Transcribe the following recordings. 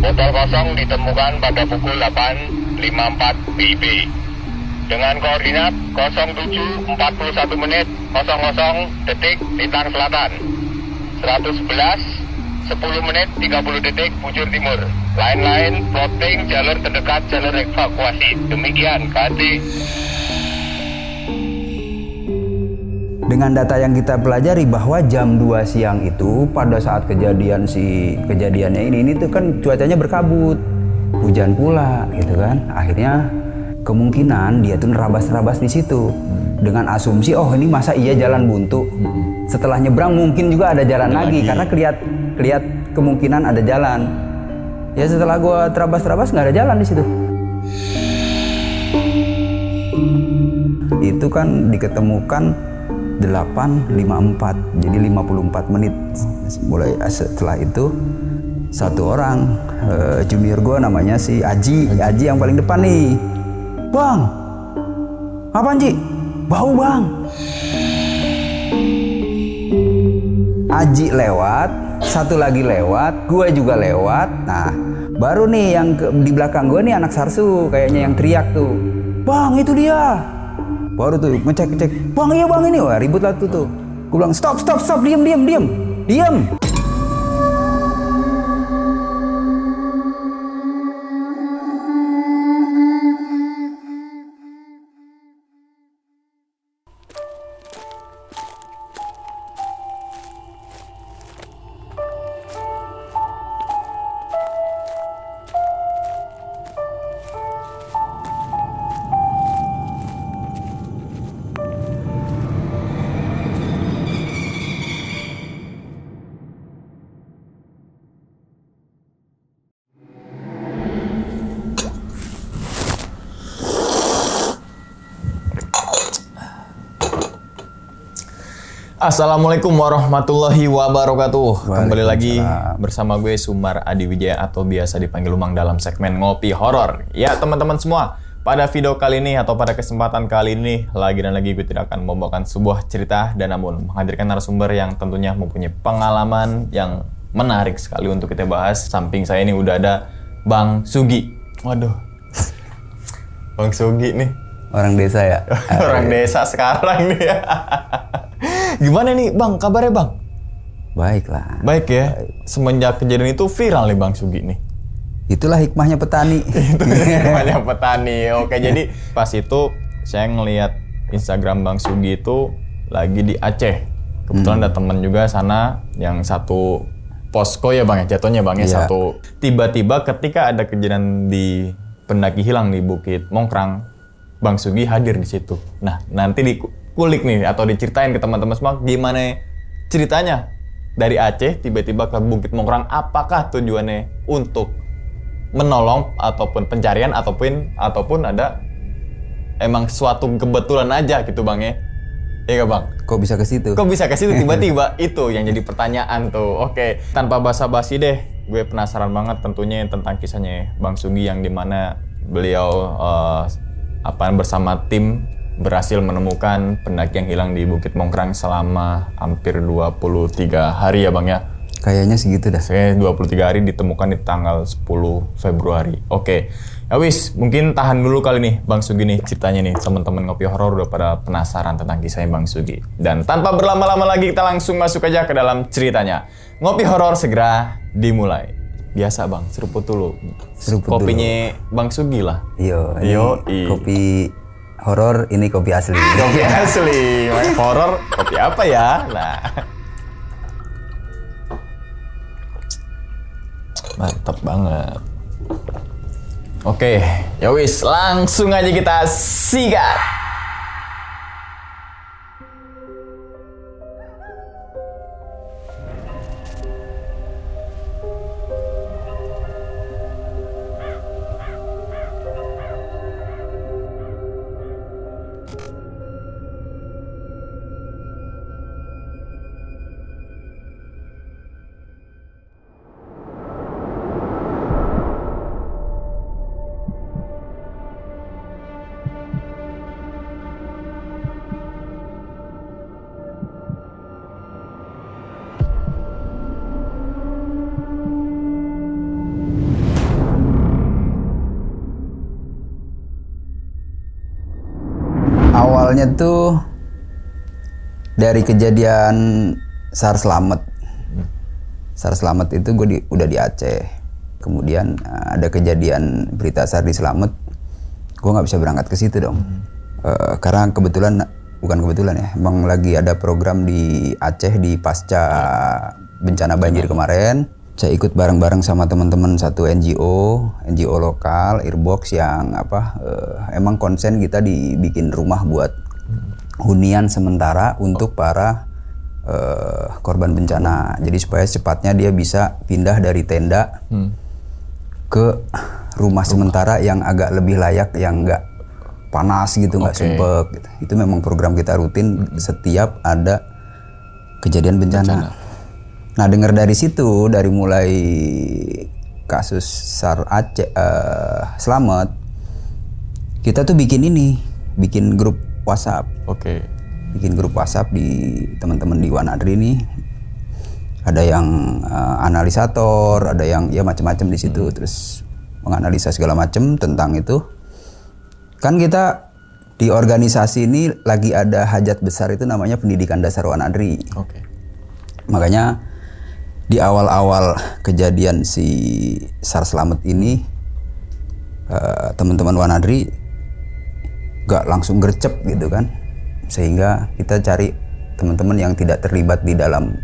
Botol kosong ditemukan pada pukul 8.54 WIB dengan koordinat 07.41 menit 00 detik Lintang Selatan, 111 10 menit 30 detik Bujur Timur. Lain-lain plotting jalur terdekat jalur evakuasi. Demikian KT. Dengan data yang kita pelajari bahwa jam 2 siang itu pada saat kejadiannya ini tuh kan cuacanya berkabut, hujan pula gitu kan. Akhirnya kemungkinan dia tuh nerabas-nerabas di situ dengan asumsi oh ini masa iya jalan buntu. Setelah nyebrang mungkin juga ada jalan lagi karena lihat kemungkinan ada jalan. Ya setelah gua terabas-terabas nggak ada jalan di situ. Itu kan diketemukan 8.54, jadi 54 menit. Mulai setelah itu satu orang junior gue namanya si Aji yang paling depan nih. Bang, apaan Ji? Bau bang. Aji lewat, satu lagi lewat, gue juga lewat. Nah, baru nih yang di belakang gue nih anak Sarsu kayaknya yang teriak tuh. Bang, itu dia. Baru tuh ngecek, bang iya bang ini, wah ribut lah tuh. Gue bilang stop, diam. Assalamualaikum warahmatullahi wabarakatuh. Kembali lagi bersama gue Sumar Adi Wijaya atau biasa dipanggil Umang dalam segmen Ngopi Horor. Ya teman-teman semua, pada video kali ini atau pada kesempatan kali ini lagi gue tidak akan membawakan sebuah cerita dan namun menghadirkan narasumber yang tentunya mempunyai pengalaman yang menarik sekali untuk kita bahas. Samping saya ini udah ada Bang Sugi. Waduh, Bang Sugi nih. Orang desa ya? Orang desa sekarang nih ya. Gimana nih Bang, kabarnya Bang? Baik lah. Baik ya? Baik. Semenjak kejadian itu viral nih Bang Sugi nih. Itulah hikmahnya petani. Hikmahnya petani. Oke, jadi pas itu saya ngelihat Instagram Bang Sugi itu lagi di Aceh. Kebetulan ada temen juga sana yang satu posko ya Bang ya, jatuhnya Bang ya. Iya. Satu. Tiba-tiba ketika ada kejadian di pendaki hilang di Bukit Mongkrang, Bang Sugi hadir di situ. Nah, nanti dikulik nih atau diceritain ke teman-teman semua gimana ceritanya dari Aceh tiba-tiba ke Bukit Mongkrang. Apakah tujuannya untuk menolong ataupun pencarian ataupun ada emang suatu kebetulan aja gitu Bang ya? Iya gak Bang? Kok bisa ke situ? Kok bisa ke situ tiba-tiba? Itu yang jadi pertanyaan tuh. Oke, tanpa basa-basi deh, gue penasaran banget tentunya tentang kisahnya Bang Sugi yang dimana beliau bersama tim berhasil menemukan pendaki yang hilang di Bukit Mongkrang selama hampir 23 hari ya Bang ya? Kayaknya segitu dah. Saya 23 hari ditemukan di tanggal 10 Februari. Oke. Ya wis, mungkin tahan dulu kali nih Bang Sugi nih ceritanya nih. Teman-teman Ngopi Horor udah pada penasaran tentang kisahnya Bang Sugi. Dan tanpa berlama-lama lagi kita langsung masuk aja ke dalam ceritanya. Ngopi Horor segera dimulai. Biasa Bang, seruput dulu. Kopinya dulu. Bang Sugi lah. Yo, kopi horor, ini kopi asli. Kopi asli. Horor, kopi apa ya? Nah. Mantap banget. Oke, ya wis, langsung aja kita sikat. awalnya tuh dari kejadian SAR Slamet. SAR Slamet itu gue udah di Aceh. Kemudian ada kejadian berita SAR di Slamet. Gue nggak bisa berangkat ke situ dong. Karena bukan kebetulan ya. Emang lagi ada program di Aceh di pasca bencana banjir kemarin. Saya ikut bareng-bareng sama teman-teman satu NGO lokal, Airbox yang emang konsen kita dibikin rumah buat hunian sementara untuk para korban bencana. Jadi supaya secepatnya dia bisa pindah dari tenda ke rumah sementara yang agak lebih layak, yang nggak panas gitu, nggak sumpek. Gitu. Itu memang program kita rutin setiap ada kejadian bencana. Nah, dengar dari situ, dari mulai kasus SAR Aceh Slamet, kita tuh bikin grup WhatsApp. Bikin grup WhatsApp di teman-teman di Wanadri nih. Ada yang analisator, ada yang ya macam-macam di situ, terus menganalisa segala macam tentang itu. Kan kita di organisasi ini lagi ada hajat besar itu namanya Pendidikan Dasar Wanadri. Makanya di awal-awal kejadian si SAR Slamet ini teman-teman Wanadri gak langsung gercep gitu kan, sehingga kita cari teman-teman yang tidak terlibat di dalam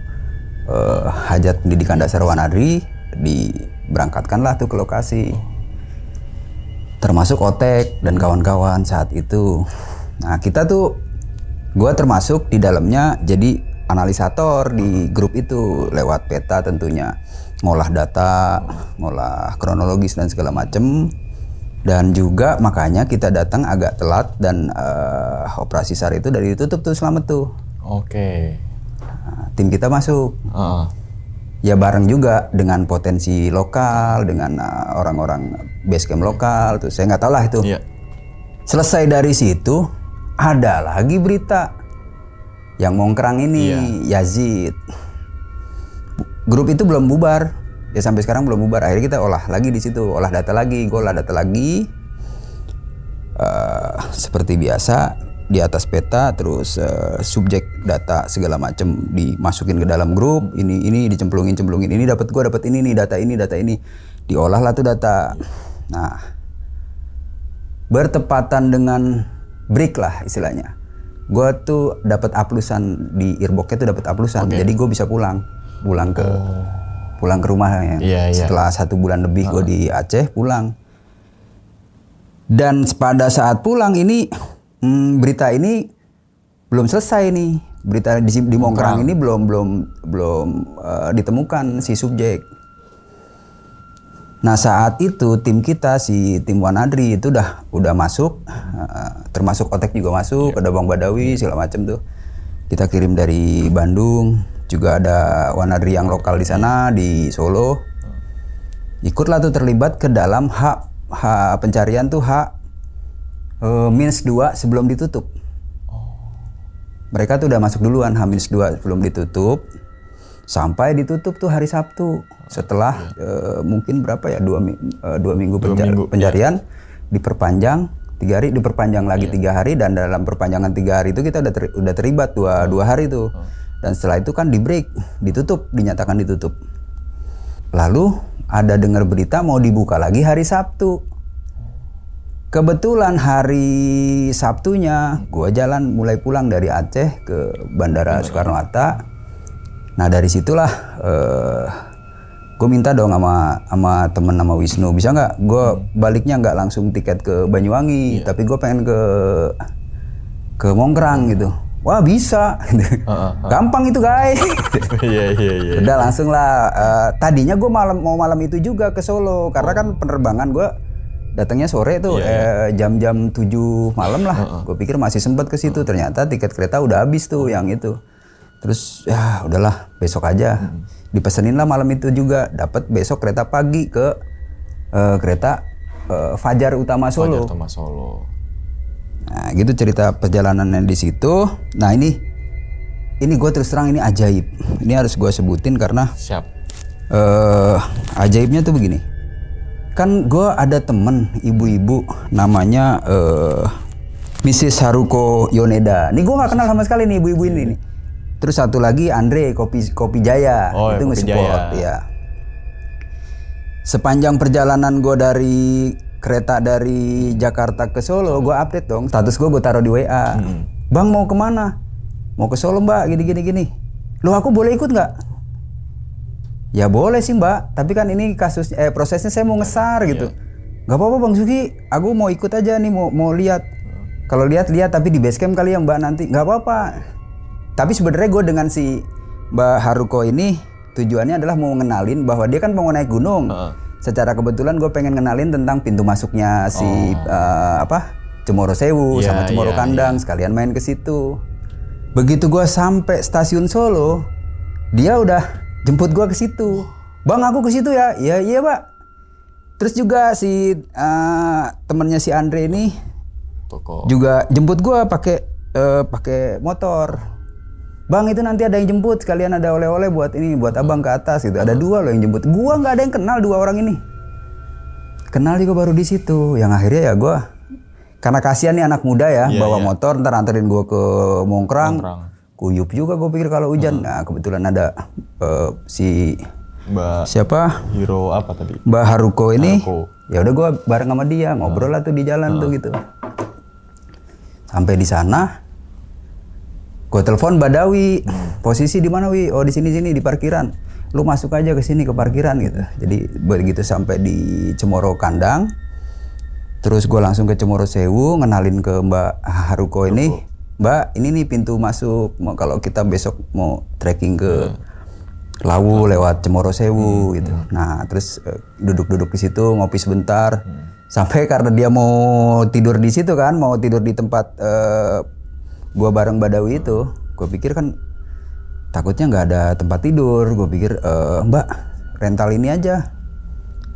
hajat pendidikan dasar Wanadri, diberangkatkanlah tuh ke lokasi, termasuk Otek dan kawan-kawan saat itu. Nah kita tuh, gue termasuk di dalamnya jadi analisator di grup itu lewat peta tentunya, ngolah data, ngolah kronologis dan segala macem. Dan juga makanya kita datang agak telat dan operasi SAR itu dari ditutup tuh Slamet tuh. Nah, tim kita masuk. Ya bareng juga dengan potensi lokal, dengan orang-orang base camp lokal tuh, saya nggak tahu lah itu. Selesai dari situ ada lagi berita yang Mongkrang ini, Yazid. Grup itu belum bubar, ya sampai sekarang belum bubar. Akhirnya kita olah lagi di situ, olah data lagi, gue olah data lagi. Seperti biasa di atas peta, terus subjek data segala macam dimasukin ke dalam grup. Ini dicemplungin, ini dapat ini nih, data ini, diolah lah tuh data. Nah, bertepatan dengan break lah istilahnya. Gue tuh dapat aplusan di Airbox tuh, dapat aplusan, jadi gue bisa pulang ke rumah ya. Setelah 1 bulan lebih gue di Aceh, pulang. Dan pada saat pulang ini berita ini belum selesai nih, berita di Mongkrang ini belum ditemukan si subjek. Nah saat itu tim kita, si tim Wanadri itu udah masuk, termasuk Otek juga masuk, ada Bang Badawi segala macam tuh. Kita kirim dari Bandung, juga ada Wanadri yang lokal di sana di Solo. Ikutlah tuh terlibat ke dalam pencarian tuh -2 sebelum ditutup. Mereka tuh udah masuk duluan H-2 sebelum ditutup. Sampai ditutup tuh hari Sabtu setelah mungkin berapa ya 2 minggu pencarian, diperpanjang 3 hari, diperpanjang lagi 3 hari, dan dalam perpanjangan 3 hari itu kita udah terlibat 2 hari tuh. Dan setelah itu kan di break, ditutup, dinyatakan ditutup. Lalu ada dengar berita mau dibuka lagi hari Sabtu. Kebetulan hari Sabtunya gua mulai pulang dari Aceh ke Bandara Soekarno-Hatta. Nah dari situlah gue minta dong sama temen, nama Wisnu, bisa nggak gue baliknya nggak langsung tiket ke Banyuwangi, tapi gue pengen ke Mongkrang gitu. Wah bisa, gampang itu guys. Udah langsung lah. Tadinya gue mau malam itu juga ke Solo, karena kan penerbangan gue datangnya sore tuh, jam-jam 7 malam lah. Gue pikir masih sempat ke situ, ternyata tiket kereta udah habis tuh yang itu. Terus ya udahlah besok aja. Dipesenin lah malam itu juga, dapat besok kereta pagi ke kereta Fajar Utama Solo. Nah gitu cerita perjalanannya di situ. Nah ini gue terus terang ini ajaib. Ini harus gue sebutin karena ajaibnya tuh begini. Kan gue ada temen ibu-ibu namanya Mrs. Haruko Yoneda. Nih gue nggak kenal sama sekali nih ibu-ibu ini nih. Terus satu lagi Andre Kopi Jaya. Oh, itu Kopi nge-support Jaya. ya. Sepanjang perjalanan gue dari kereta dari Jakarta ke Solo, gue update dong. Status gue taruh di WA. Bang mau kemana? Mau ke Solo mbak, gini. Loh aku boleh ikut nggak? Ya boleh sih mbak, tapi kan ini prosesnya saya mau ngesar gitu. Gak apa-apa Bang Sugi, aku mau ikut aja nih, mau lihat. Kalau lihat tapi di base camp kali ya mbak nanti. Gak apa-apa. Tapi sebenarnya gue dengan si Mbak Haruko ini tujuannya adalah mau ngenalin bahwa dia kan mau naik gunung. Secara kebetulan gue pengen ngenalin tentang pintu masuknya si Cemoro Sewu sama Cemoro Kandang, sekalian main ke situ. Begitu gue sampai stasiun Solo, dia udah jemput gue ke situ. Bang aku ke situ ya. Iya Pak. Terus juga si temennya si Andre ini juga jemput gue pakai motor. Bang itu nanti ada yang jemput, sekalian ada oleh-oleh buat abang ke atas gitu. Ada dua loh yang jemput. Gua nggak ada yang kenal dua orang ini. Kenal juga baru di situ. Yang akhirnya ya gua karena kasihan nih anak muda ya bawa motor ntar anterin gua ke Mongkrang. Kuyup juga gua pikir kalau hujan. Nah kebetulan ada si Mbak siapa? Hiro apa tadi? Mbak Haruko ini. Ya udah gua bareng sama dia ngobrol lah tuh di jalan tuh gitu. Sampai di sana. Gue telepon Badawi, posisi di mana Wi? Oh di sini di parkiran. Lu masuk aja ke sini ke parkiran gitu. Jadi begitu sampai di Cemoro Kandang, terus gue langsung ke Cemoro Sewu, ngenalin ke Mbak Haruko ini. Mbak, ini nih pintu masuk. Kalau kita besok mau trekking ke Lawu lewat Cemoro Sewu gitu. Nah terus duduk-duduk di situ ngopi sebentar. Sampai karena dia mau tidur di situ kan, mau tidur di tempat gua bareng Badawi itu, gue pikir kan takutnya nggak ada tempat tidur. Gue pikir Mbak rental ini aja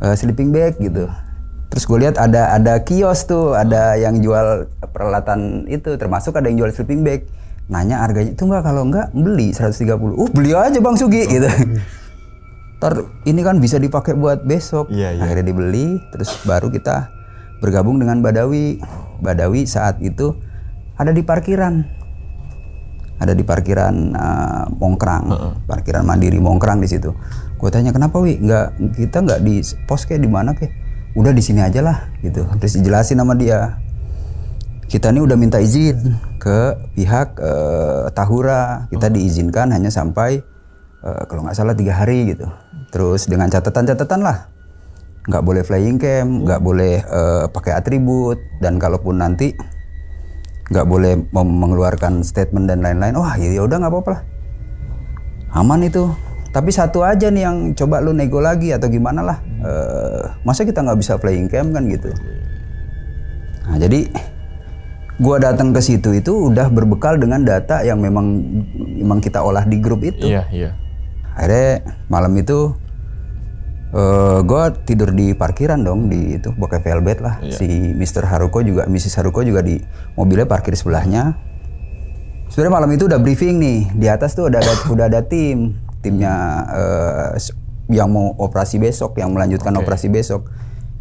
sleeping bag gitu. Terus gue lihat ada kios tuh, ada yang jual peralatan itu, termasuk ada yang jual sleeping bag. Nanya harganya itu Mbak, kalau enggak beli 130. Beli aja Bang Sugi gitu. Ntar ini kan bisa dipakai buat besok. Akhirnya dibeli, terus baru kita bergabung dengan Badawi. Badawi saat itu ada di parkiran Mongkrang, parkiran mandiri Mongkrang di situ. Gue tanya kenapa Wi, kita nggak di pos kayak di mana kayak? Udah di sini aja lah gitu. Terus dijelasin sama dia, kita nih udah minta izin ke pihak Tahura, kita diizinkan hanya sampai kalau nggak salah 3 hari gitu. Terus dengan catatan lah, nggak boleh flying camp, nggak boleh pakai atribut, dan kalaupun nanti nggak boleh mengeluarkan statement dan lain-lain. Wah ya udah nggak apa-apa lah, aman itu. Tapi satu aja nih yang coba lu nego lagi atau gimana lah. Masa kita nggak bisa flying camp kan gitu. Nah jadi gua datang ke situ itu udah berbekal dengan data yang memang kita olah di grup itu. Iya. Akhirnya malam itu gue tidur di parkiran dong, di itu pakai velvet lah. Si Mrs. Haruko juga di mobilnya parkir sebelahnya. Sebenarnya malam itu udah briefing nih, di atas tuh udah ada timnya yang mau operasi besok, yang melanjutkan operasi besok.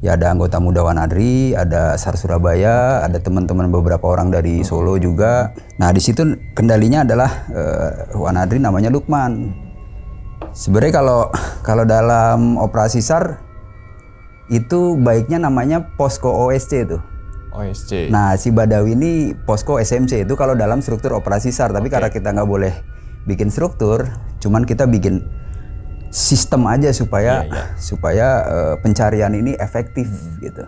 Ya ada anggota muda Wanadri, ada SAR Surabaya, ada teman-teman beberapa orang dari Solo juga. Nah di situ kendalinya adalah Wanadri namanya Lukman. Sebenarnya kalau dalam operasi SAR itu baiknya namanya posko OSC tuh. OSC. Nah si Badawi ini posko SMC itu kalau dalam struktur operasi SAR. Tapi karena kita nggak boleh bikin struktur, cuman kita bikin sistem aja supaya pencarian ini efektif gitu.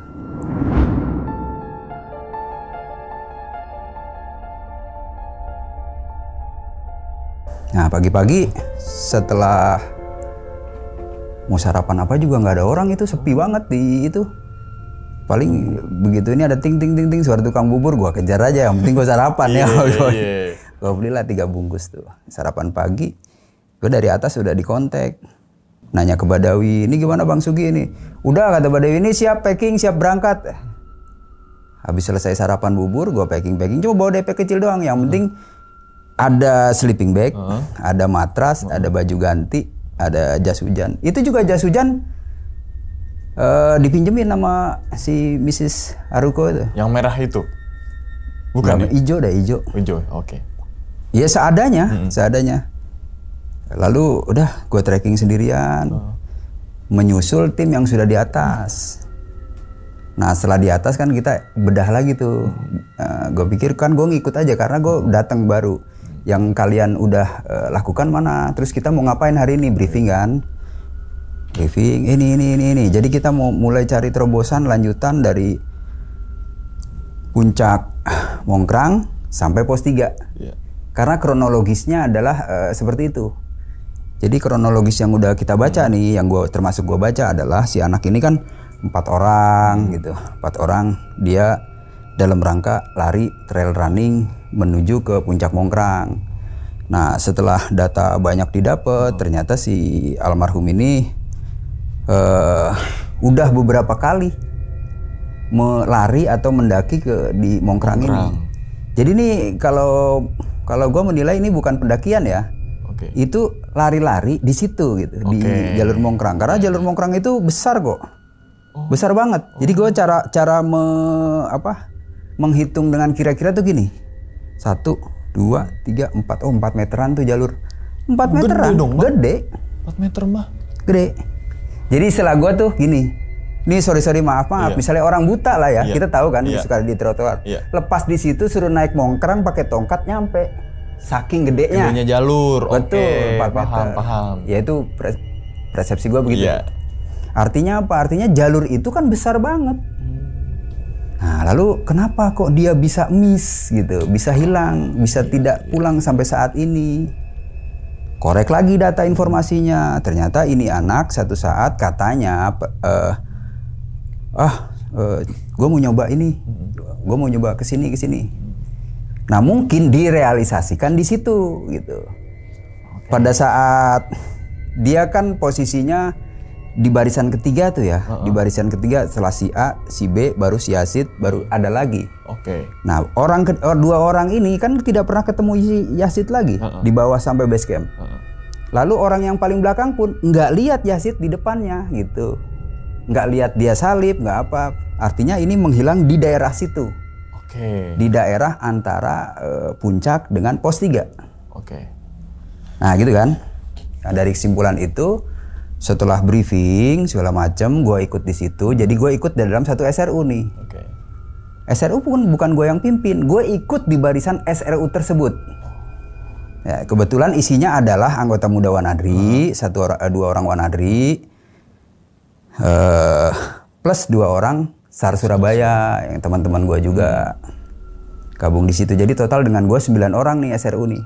Nah pagi-pagi setelah mau sarapan apa juga nggak ada orang, itu sepi banget di itu. Paling begitu ini ada ting suara tukang bubur, gua kejar aja, yang penting gua sarapan ya. Gua belilah 3 bungkus tuh sarapan pagi. Gua dari atas udah dikontak, nanya ke Badawi, ini gimana Bang Sugi ini? Udah kata Badawi, ini siap packing, siap berangkat. Habis selesai sarapan bubur, gua packing, cuma bawa DP kecil doang, yang penting ada sleeping bag, ada matras, ada baju ganti, ada jas hujan. Itu juga jas hujan dipinjemin sama si Mrs. Haruko itu. Yang merah itu? Bukan ya? Ijo dah, ijo. Ijo, oke. Iya seadanya. Lalu udah gue trekking sendirian, menyusul tim yang sudah di atas. Nah setelah di atas kan kita bedah lagi tuh. Gue pikir kan gue ngikut aja karena gue datang baru. Yang kalian udah lakukan mana? Terus kita mau ngapain hari ini? Briefing kan? Briefing ini. Jadi kita mau mulai cari terobosan lanjutan dari puncak Mongkrang sampai pos 3. Iya. Karena kronologisnya adalah seperti itu. Jadi kronologis yang udah kita baca nih, yang termasuk gue baca adalah si anak ini kan 4 orang gitu. 4 orang dia dalam rangka lari trail running menuju ke puncak Mongkrang. Nah setelah data banyak didapat, ternyata si almarhum ini udah beberapa kali melari atau mendaki di Mongkrang ini. Jadi ini kalau gue menilai ini bukan pendakian ya, itu lari-lari di situ gitu, di jalur Mongkrang. Karena jalur Mongkrang itu besar kok, besar banget. Jadi gue cara menghitung dengan kira-kira tuh gini, 1, 2, 3, 4, 4 meteran tuh jalur, 4 meteran, gede, 4 meter mah, gede. Jadi istilah gue tuh gini. Ini sorry maaf, misalnya orang buta lah ya, kita tahu kan suka di trotoar. Lepas di situ suruh naik Mongkrang pakai tongkat nyampe, saking gedenya. Gedenya jalur. Betul, 4 meter. Paham. Ya itu persepsi gue begitu. Iya. Artinya apa? Artinya jalur itu kan besar banget. Nah lalu kenapa kok dia bisa miss gitu, bisa hilang, bisa tidak pulang sampai saat ini? Korek lagi data informasinya, ternyata ini anak satu saat katanya gue mau nyoba ini, gue mau nyoba kesini. Nah mungkin direalisasikan di situ gitu. Pada saat dia kan posisinya di barisan ketiga tuh ya, di barisan ketiga setelah si A, si B, baru si Yazid, baru ada lagi. Nah dua orang ini kan tidak pernah ketemu si Yazid lagi di bawah sampai base camp. Lalu orang yang paling belakang pun nggak lihat Yazid di depannya gitu. Nggak lihat dia salib, nggak apa. Artinya ini menghilang di daerah situ. Di daerah antara puncak dengan pos 3. Nah gitu kan. Nah dari kesimpulan itu, setelah briefing segala macam, gue ikut di situ. Jadi gue ikut dalam satu SRU nih. SRU pun bukan gue yang pimpin, gue ikut di barisan SRU tersebut. Ya, kebetulan isinya adalah anggota muda Wanadri, 2 orang Wanadri. Plus 2 orang SAR Surabaya yang teman-teman gue juga gabung di situ. Jadi total dengan gue 9 orang nih SRU nih.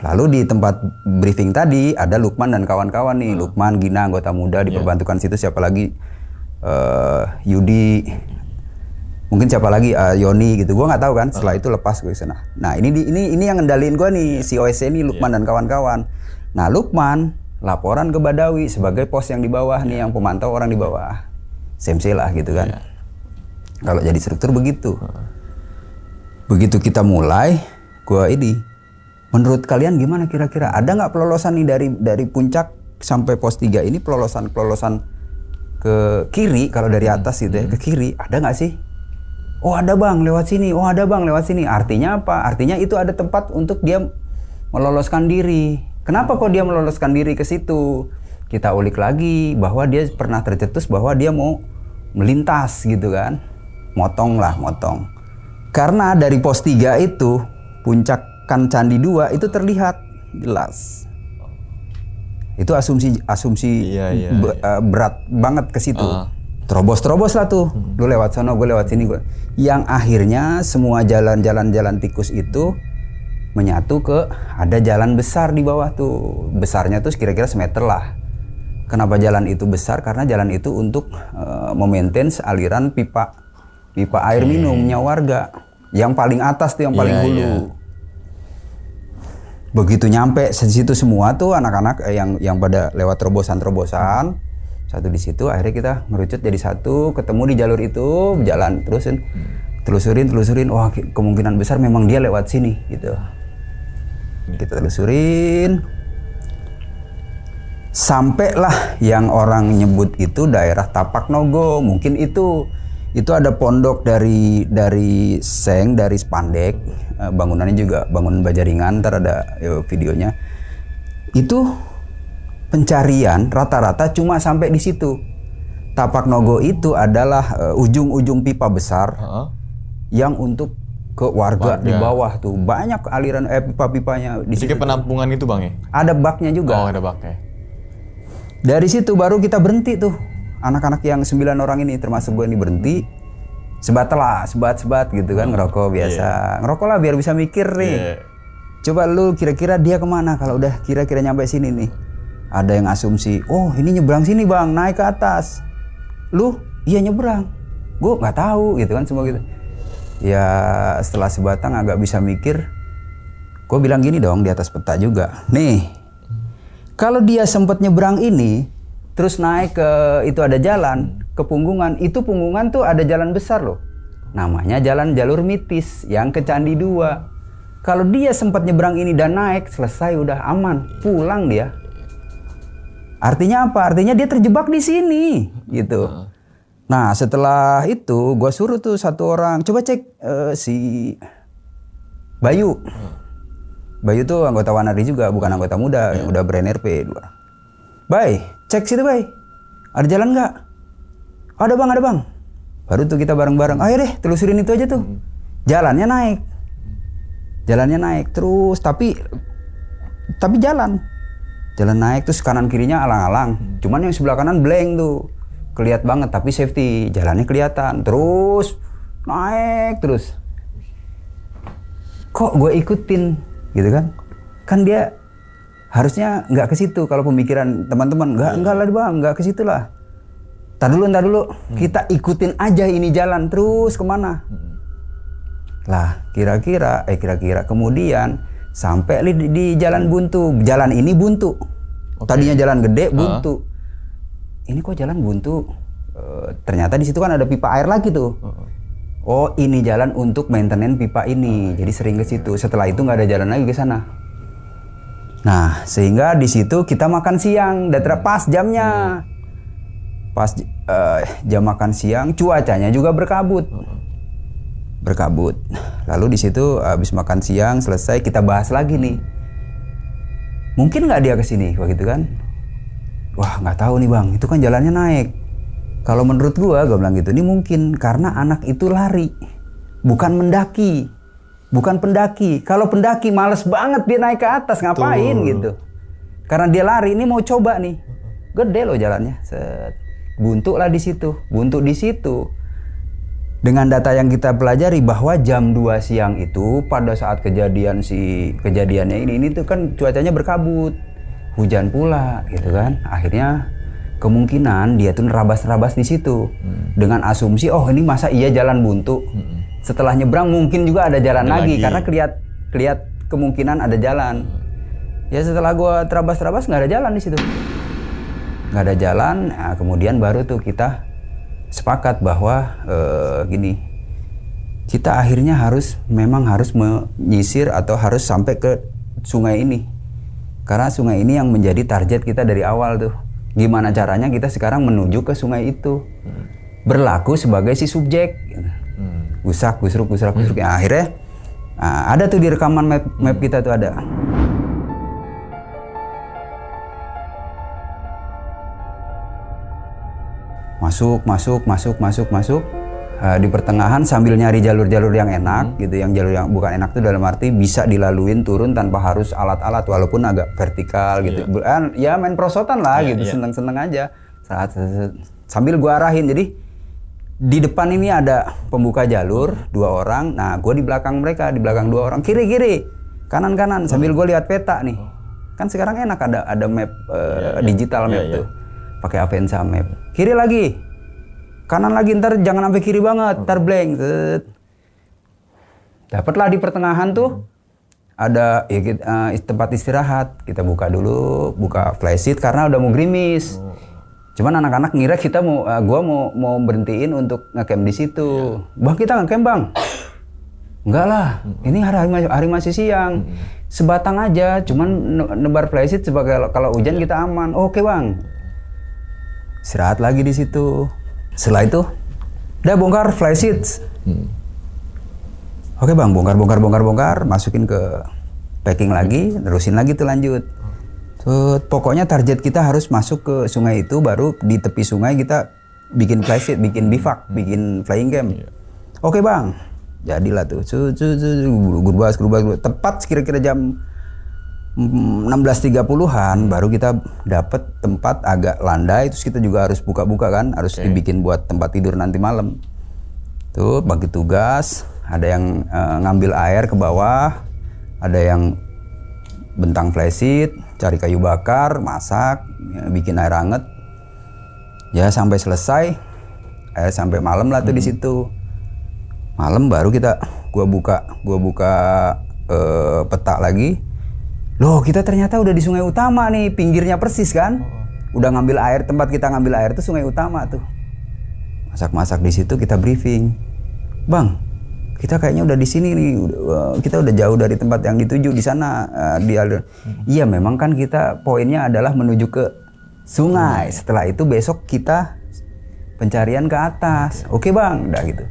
Lalu di tempat briefing tadi ada Lukman dan kawan-kawan nih. Lukman, Gina, anggota muda diperbantukan situ, siapa lagi? Yudi, mungkin siapa lagi? Yoni gitu. Gue nggak tahu kan. Setelah itu lepas gue ke sana. Nah ini yang ngendalin gue nih, si OSC ini Lukman dan kawan-kawan. Nah Lukman laporan ke Badawi sebagai pos yang di bawah nih, yang pemantau orang di bawah, SMC lah gitu kan. Kalau jadi struktur begitu. Begitu kita mulai, gua ini, menurut kalian gimana kira-kira? Ada nggak pelolosan nih dari puncak sampai pos 3 ini, pelolosan ke kiri kalau dari atas gitu ya, ke kiri, ada nggak sih? Oh ada bang, lewat sini. Oh ada bang, lewat sini. Artinya apa? Artinya itu ada tempat untuk dia meloloskan diri. Kenapa kok dia meloloskan diri ke situ? Kita ulik lagi bahwa dia pernah tercetus bahwa dia mau melintas gitu kan. Motong. Karena dari pos 3 itu, puncakan Candi 2 itu terlihat jelas. Itu asumsi berat banget ke situ. Terobos lah tuh. Lu lewat sana, gue lewat sini. Yang akhirnya semua jalan tikus itu menyatu ke ada jalan besar di bawah tuh. Besarnya tuh kira-kira semeter lah. Kenapa jalan itu besar? Karena jalan itu untuk memaintain aliran pipa air minumnya warga. Yang paling atas tuh, yang paling hulu. Begitu nyampe di situ semua tuh anak-anak yang pada lewat terobosan. Satu di situ, akhirnya kita ngerucut jadi satu, ketemu di jalur itu, jalan telusurin. Wah, kemungkinan besar memang dia lewat sini gitu. Kita telusurin, sampailah yang orang nyebut itu daerah Tapak Nogo. Mungkin itu Itu ada pondok dari seng, dari spandek, bangunannya juga bangunan baja ringan, ntar ada videonya. Itu pencarian rata-rata cuma sampai di situ. Tapak Nogo itu adalah ujung-ujung pipa besar yang untuk ke warga di bawah tuh. Banyak aliran pipa-pipanya di situ. Jadi penampungan itu Bang ya? Ada baknya juga. Oh, ada baknya. Dari situ baru kita berhenti tuh. Anak-anak yang 9 orang ini termasuk gue ini berhenti. Sebat gitu kan, ngerokok biasa. Ngerokok lah biar bisa mikir nih. Coba lu kira-kira dia kemana kalau udah kira-kira nyampe sini nih. Ada yang asumsi, oh ini nyebrang sini bang, naik ke atas. Lu, iya nyebrang. Gue nggak tahu gitu kan semua gitu. Ya setelah sebatang agak bisa mikir. Gue bilang gini dong di atas peta juga. Nih, kalau dia sempat nyebrang ini, terus naik ke itu ada jalan ke Punggungan, itu Punggungan tuh ada jalan besar loh, namanya jalan jalur mitis yang ke Candi 2. Kalau dia sempat nyebrang ini dan naik, selesai udah aman, pulang dia. Artinya apa? Artinya dia terjebak di sini gitu. Nah setelah itu gue suruh tuh satu orang coba cek si Bayu. Bayu tuh anggota Wanardi juga, bukan anggota muda, yang udah ber-NRP 2. Bay, cek situ Bay, ada jalan nggak? Ada bang. Baru tuh kita bareng-bareng, ayo deh telusurin itu aja tuh. Jalannya naik terus, tapi jalan naik terus kanan kirinya alang-alang. Cuman yang sebelah kanan blank tuh, kelihatan banget tapi safety, jalannya kelihatan. Terus naik terus. Kok gue ikutin gitu kan? Kan dia harusnya nggak ke situ kalau pemikiran teman-teman. Enggak lah bang, nggak ke situ lah. Tar dulu, kita ikutin aja ini jalan terus kemana? Lah kira-kira kemudian sampai di jalan buntu. Jalan ini buntu. Tadinya jalan gede buntu. Ini kok jalan buntu? Ternyata di situ kan ada pipa air lagi tuh. Oh ini jalan untuk maintenance pipa ini. Jadi sering ke situ. Setelah itu nggak ada jalan lagi ke sana. Nah sehingga di situ kita makan siang. Udah pas jamnya. Pas jam makan siang, cuacanya juga berkabut. Lalu di situ habis makan siang selesai kita bahas lagi nih. Mungkin nggak dia kesini begitu kan? Wah nggak tahu nih bang, itu kan jalannya naik. Kalau menurut gue bilang gitu, ini mungkin karena anak itu lari, bukan mendaki, bukan pendaki. Kalau pendaki males banget dia naik ke atas ngapain gitu? Karena dia lari, ini mau coba nih, gede loh jalannya. Buntu lah di situ. Dengan data yang kita pelajari bahwa jam 2 siang itu pada saat kejadiannya ini tuh kan cuacanya berkabut, hujan pula gitu kan. Akhirnya kemungkinan dia tuh nerabas-nerabas di situ dengan asumsi oh ini masa iya jalan buntu. Setelah nyebrang mungkin juga ada jalan lagi karena kelihat kemungkinan ada jalan. Ya setelah gua terabas-terabas nggak ada jalan di situ. Nggak ada jalan, nah, kemudian baru tuh kita sepakat bahwa gini, kita akhirnya memang harus menyisir atau harus sampai ke sungai ini, karena sungai ini yang menjadi target kita dari awal tuh. Gimana caranya kita sekarang menuju ke sungai itu, berlaku sebagai si subjek, gusak gusruk. Ya, akhirnya ada tuh di rekaman map kita tuh ada. Masuk. Di pertengahan sambil nyari jalur-jalur yang enak gitu, yang jalur yang bukan enak itu dalam arti bisa dilaluin turun tanpa harus alat-alat walaupun agak vertikal gitu. Ya main prosotan lah gitu, seneng-seneng aja. Sambil gua arahin, jadi di depan ini ada pembuka jalur 2 orang, nah gua di belakang mereka, di belakang 2 orang, kiri, kanan sambil gua lihat peta nih. Kan sekarang enak ada map digital map tuh. Pakai Avanza Map. Kiri lagi, kanan lagi, ntar jangan sampai kiri banget, ntar blank. Dapatlah di pertengahan tuh ada tempat istirahat. Kita buka flysheet karena udah mau gerimis. Cuman anak-anak ngira gua mau berhentiin untuk ngecamp di situ. Bang kita ngecamp bang. Enggak lah, ini hari masih siang. Sebatang aja, cuman nebar flysheet sebagai kalau hujan kita aman. Oke bang. Istirahat lagi di situ. Setelah itu Udah bongkar flysheet. Oke bang, bongkar, masukin ke packing lagi, terusin lagi tuh lanjut. Pokoknya target kita harus masuk ke sungai itu, baru di tepi sungai kita bikin flysheet, bikin bivak, bikin flying camp. Oke bang, jadilah tuh. Gurbas. Tepat kira-kira jam 16.30-an baru kita dapat tempat agak landai, terus kita juga harus buka-buka kan, harus dibikin buat tempat tidur nanti malam. Tuh bagi tugas, ada yang ngambil air ke bawah, ada yang bentang flysheet, cari kayu bakar, masak, bikin air hangat. Ya sampai selesai, sampai malam lah tuh di situ. Malam baru gua buka peta lagi. Loh kita ternyata udah di sungai utama nih, pinggirnya persis kan. Udah ngambil air, tempat kita ngambil air tuh sungai utama tuh. Masak-masak di situ, kita briefing. Bang, kita kayaknya udah di sini nih, kita udah jauh dari tempat yang dituju di sana. Iya memang kan kita poinnya adalah menuju ke sungai. Setelah itu besok kita pencarian ke atas. Oke bang, udah gitu.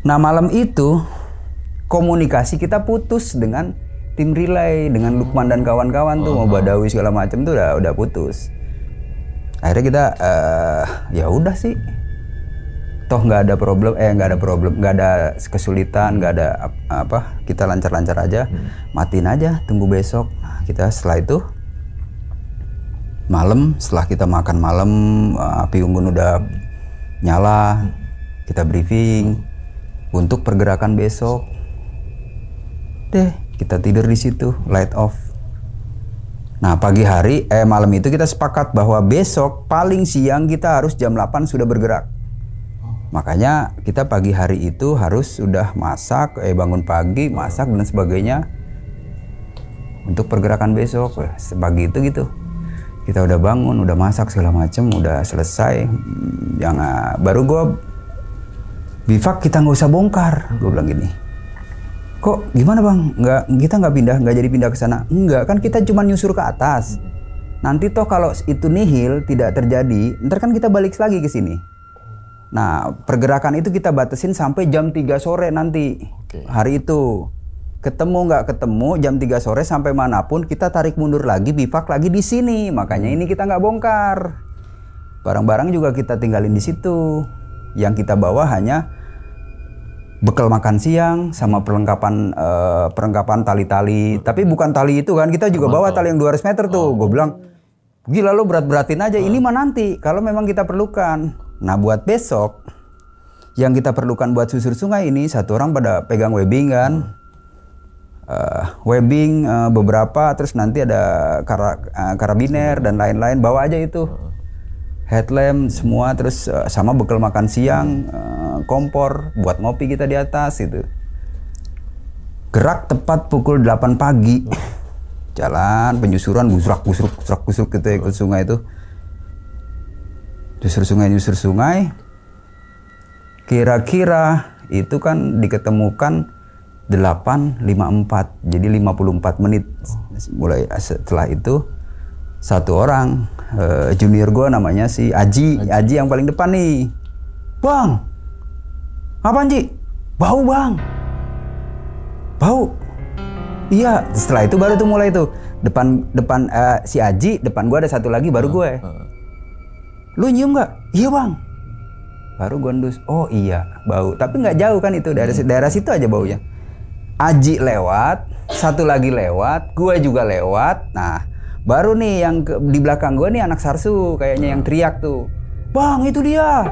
Nah malam itu komunikasi kita putus dengan tim relay, dengan Lukman dan kawan-kawan tuh, mau Badawi segala macam tuh udah putus. Akhirnya kita ya udah sih, toh nggak ada problem, nggak ada kesulitan, nggak ada apa, kita lancar-lancar aja, matiin aja, tunggu besok. Nah, kita setelah itu malam, setelah kita makan malam, api unggun udah nyala, kita briefing untuk pergerakan besok. Deh, kita tidur di situ, light off. Nah pagi hari, malam itu kita sepakat bahwa besok paling siang kita harus jam 8 sudah bergerak. Makanya kita pagi hari itu harus sudah masak, bangun pagi, masak dan sebagainya untuk pergerakan besok. Pagi itu gitu, kita udah bangun, udah masak segala macem, udah selesai. Baru gue bivak, kita nggak usah bongkar, gue bilang gini. Kok gimana bang? Kita nggak jadi pindah ke sana? Enggak, kan kita cuma nyusur ke atas. Nanti toh kalau itu nihil tidak terjadi, ntar kan kita balik lagi ke sini. Nah pergerakan itu kita batasin sampai jam 3 sore nanti. Hari itu. Ketemu nggak ketemu jam 3 sore sampai manapun kita tarik mundur lagi, bivak lagi di sini. Makanya ini kita nggak bongkar. Barang-barang juga kita tinggalin di situ. Yang kita bawa hanya bekal makan siang sama perlengkapan tali-tali. Tapi bukan tali itu kan, kita juga bawa tali yang 200 meter tuh. Gue bilang, gila lo berat-beratin aja, ini mah nanti kalau memang kita perlukan. Nah buat besok, yang kita perlukan buat susur sungai ini, satu orang pada pegang webbing kan. Webbing beberapa, terus nanti ada karabiner dan lain-lain, bawa aja itu. Headlamp semua, terus sama bekal makan siang, kompor buat ngopi kita di atas itu. Gerak tepat pukul 8 pagi. Jalan penyusuran busrak-busruk gitu ya ke sungai itu. Nyusur sungai. Kira-kira itu kan diketemukan 8.54, jadi 54 menit. Mulai setelah itu satu orang junior gue namanya si Aji yang paling depan nih. Bang, apaan Ji? Bau bang. Bau. Iya, setelah itu baru tuh mulai tuh depan si Aji, depan gue ada satu lagi baru gue. Lu nyium nggak? Iya bang. Baru gue ndus. Oh iya, bau. Tapi nggak jauh kan itu, daerah situ aja baunya. Aji lewat, satu lagi lewat, gue juga lewat. Nah, baru nih yang di belakang gue nih anak Sarsu kayaknya yang teriak tuh. Bang, itu dia.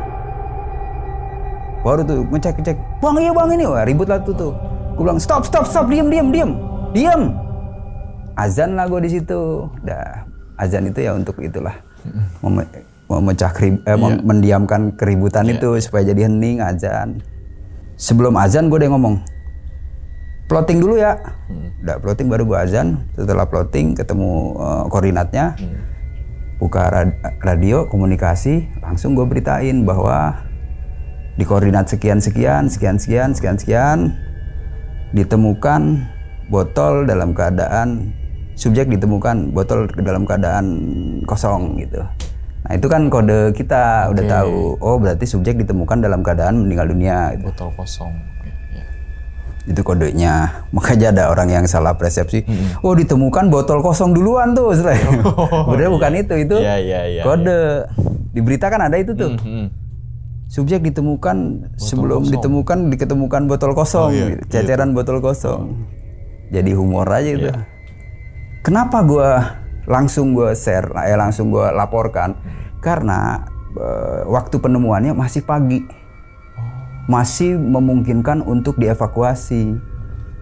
Baru tuh ngecek. Bang, iya bang ini. Wah, ribut lah tuh. Gue bilang stop, diam. Azan lah gue di situ. Dah, azan itu ya untuk itulah. Mendiamkan keributan itu supaya jadi hening azan. Sebelum azan gue udah ngomong, plotting dulu ya. Udah plotting baru gue azan. Setelah plotting ketemu koordinatnya, buka radio komunikasi, langsung gue beritain bahwa di koordinat sekian ditemukan botol dalam keadaan, subjek ditemukan botol dalam keadaan kosong gitu. Nah itu kan kode kita udah Oke. tahu. Oh berarti subjek ditemukan dalam keadaan meninggal dunia. Gitu. Botol kosong. Oke, ya. Itu kodenya. Makanya ada orang yang salah persepsi. Oh ditemukan botol kosong duluan tuh. Sebenarnya bukan itu Iya, kode. Di berita kan ada itu tuh. Subjek ditemukan sebelum diketemukan botol kosong, iya, gitu. Ceceran botol kosong. Jadi humor aja itu. Kenapa langsung gue share, langsung gue laporkan? Karena waktu penemuannya masih pagi, masih memungkinkan untuk dievakuasi.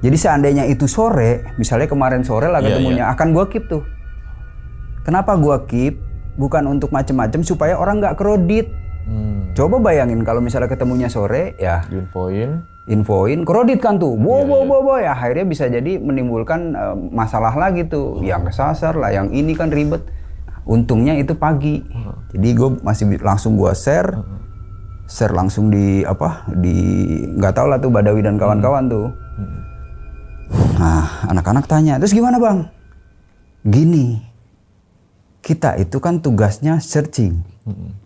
Jadi seandainya itu sore, misalnya kemarin sore lah ketemunya, akan gue keep tuh. Kenapa gue keep? Bukan untuk macem-macem supaya orang nggak kredit. Coba bayangin kalau misalnya ketemunya sore, ya infoin, kredit kan tuh, ya akhirnya bisa jadi menimbulkan masalah lagi tuh, yang kesasar lah, yang ini kan ribet. Untungnya itu pagi, jadi gue masih langsung gue share langsung di nggak tahu lah tuh Badawi dan kawan-kawan tuh. Nah anak-anak tanya, terus gimana bang? Gini, kita itu kan tugasnya searching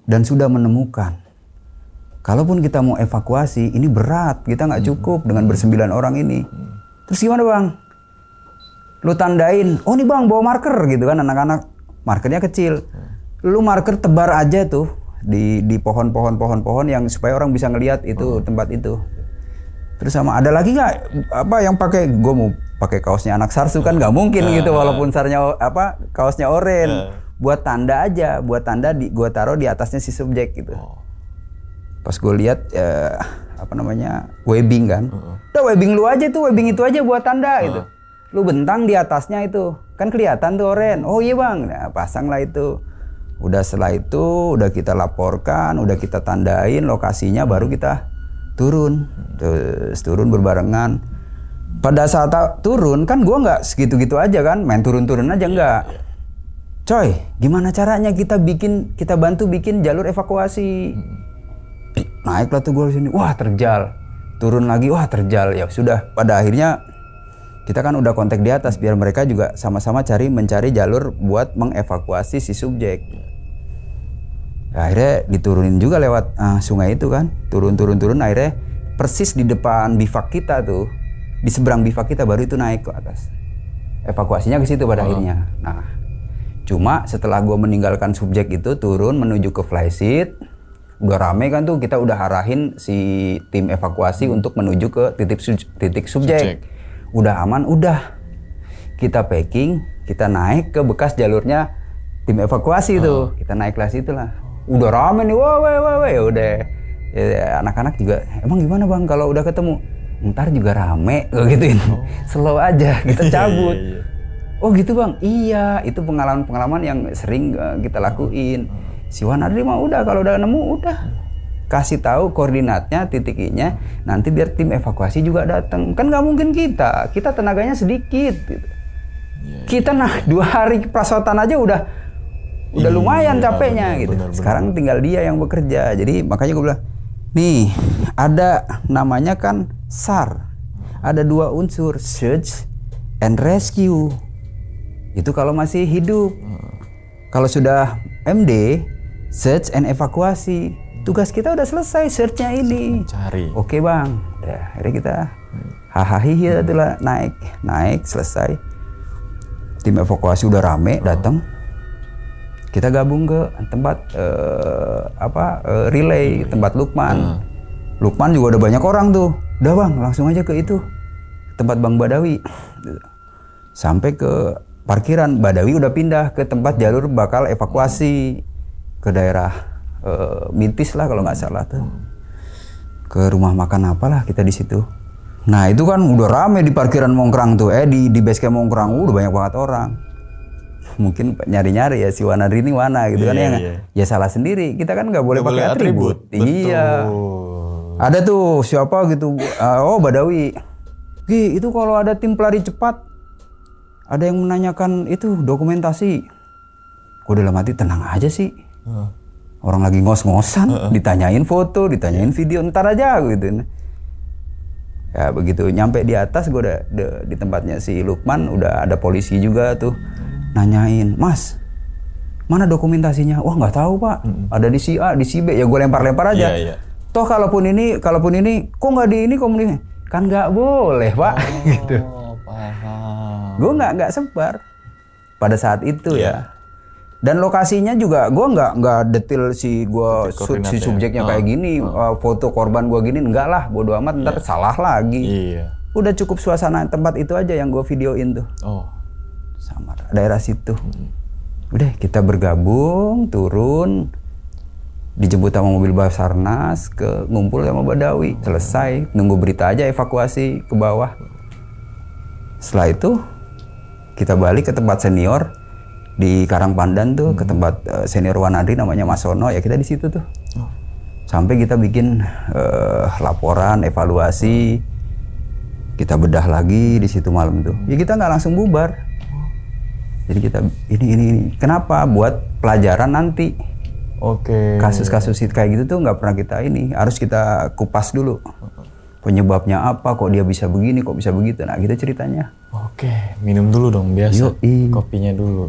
dan sudah menemukan. Kalaupun kita mau evakuasi, ini berat, kita nggak cukup dengan ber9 orang ini. Terus gimana bang? Lu tandain, oh nih bang bawa marker gitu kan, anak-anak markernya kecil. Lu marker tebar aja tuh di pohon-pohon yang supaya orang bisa ngelihat itu tempat itu. Terus sama ada lagi nggak yang pakai, gue mau pakai kaosnya anak sarsu kan nggak mungkin gitu, walaupun kaosnya oranye. Buat tanda aja, gue taruh di atasnya si subjek gitu. Pas gue lihat webbing kan, udah webbing lu aja tuh, webbing itu aja buat tanda gitu. Lu bentang di atasnya itu, kan kelihatan tuh oren. Oh iya bang, nah, pasang lah itu. Udah setelah itu, udah kita laporkan, udah kita tandain lokasinya, baru kita turun. Terus turun berbarengan. Pada saat turun kan gue nggak segitu-gitu aja kan, main turun-turun aja nggak. Coy, gimana caranya kita bantu bikin jalur evakuasi? Naiklah tuh gue di sini, wah terjal. Turun lagi, wah terjal. Ya sudah, pada akhirnya kita kan udah kontak di atas biar mereka juga sama-sama mencari jalur buat mengevakuasi si subjek. Akhirnya diturunin juga lewat sungai itu kan, turun akhirnya persis di depan bivak kita tuh, di seberang bivak kita baru itu naik ke atas. Evakuasinya ke situ pada akhirnya. Nah, cuma setelah gue meninggalkan subjek itu turun menuju ke flysheet. Udah rame kan tuh, kita udah arahin si tim evakuasi untuk menuju ke titik subjek. Udah aman, udah kita packing, kita naik ke bekas jalurnya tim evakuasi tuh. Kita naiklah situ lah. Udah rame nih, wah, udah. Ya, anak-anak juga, emang gimana bang kalau udah ketemu? Ntar juga rame, gituin. Slow aja, kita cabut. Oh gitu bang, iya itu pengalaman-pengalaman yang sering kita lakuin. Si Wanadri mah udah kalau udah nemu udah kasih tahu koordinatnya, titiknya, nanti biar tim evakuasi juga datang. Kan nggak mungkin kita tenaganya sedikit gitu. Kita 2 hari prasotan aja udah lumayan capeknya gitu. Sekarang tinggal dia yang bekerja. Jadi makanya gue bilang, nih ada namanya kan SAR, ada 2 unsur, search and rescue. Itu kalau masih hidup. Kalau sudah MD, search and evakuasi. Tugas kita udah selesai, search-nya ini. Cari. Oke bang, ya, akhirnya kita hahaha itulah naik selesai. Tim evakuasi udah rame datang. Kita gabung ke tempat relay, tempat Lukman. Lukman juga udah banyak orang tuh. Udah bang, langsung aja ke itu, tempat Bang Badawi. Sampai ke parkiran, Badawi udah pindah ke tempat jalur bakal evakuasi ke daerah Mintis lah kalau nggak salah tuh, ke rumah makan apalah kita di situ. Nah itu kan udah rame di parkiran Mongkrang tuh, di base camp Mongkrang udah banyak banget orang. Mungkin nyari-nyari ya si Wanadri ini mana gitu kan, ya salah sendiri. Kita kan nggak boleh pakai atribut. Iya. Ada tuh siapa gitu, oh Badawi. Gi itu kalau ada tim pelari cepat, ada yang menanyakan itu dokumentasi. Gue dalam hati tenang aja sih. Orang lagi ngos-ngosan, ditanyain foto, ditanyain video, ntar aja gitu. Ya begitu nyampe di atas, gue udah di tempatnya si Lukman, udah ada polisi juga tuh nanyain, Mas, Mana dokumentasinya? Wah nggak tahu Pak. Ada di si A, di si B. Ya gue lempar-lempar aja. Iya. Toh kalaupun ini, kok nggak di ini komunikasi? Kan nggak boleh Pak. Gitu. Paham. Gue nggak sebar pada saat itu Iya. ya. Dan lokasinya juga gue nggak detail si subjeknya kayak gini, foto korban gue gini, enggak lah, bodo amat ntar salah lagi. Iya. Udah cukup suasana tempat itu aja yang gue videoin tuh. Oh. Sama daerah situ. Udah kita bergabung, turun, dijemput sama mobil Basarnas, ngumpul sama Badawi, selesai, nunggu berita aja evakuasi ke bawah. Setelah itu kita balik ke tempat senior di Karangpandan tuh, ke tempat senior Wanadri namanya Mas Sono, ya kita di situ tuh. Sampai kita bikin laporan, evaluasi, kita bedah lagi di situ malam tuh. Ya kita nggak langsung bubar. Jadi kita ini kenapa? Buat pelajaran nanti. Oke. Kasus-kasus kayak gitu tuh nggak pernah kita harus kita kupas dulu. Penyebabnya apa? Kok dia bisa begini? Kok bisa begitu? Nah, gitu ceritanya. Oke, minum dulu dong biasa. Yoi. Kopinya dulu.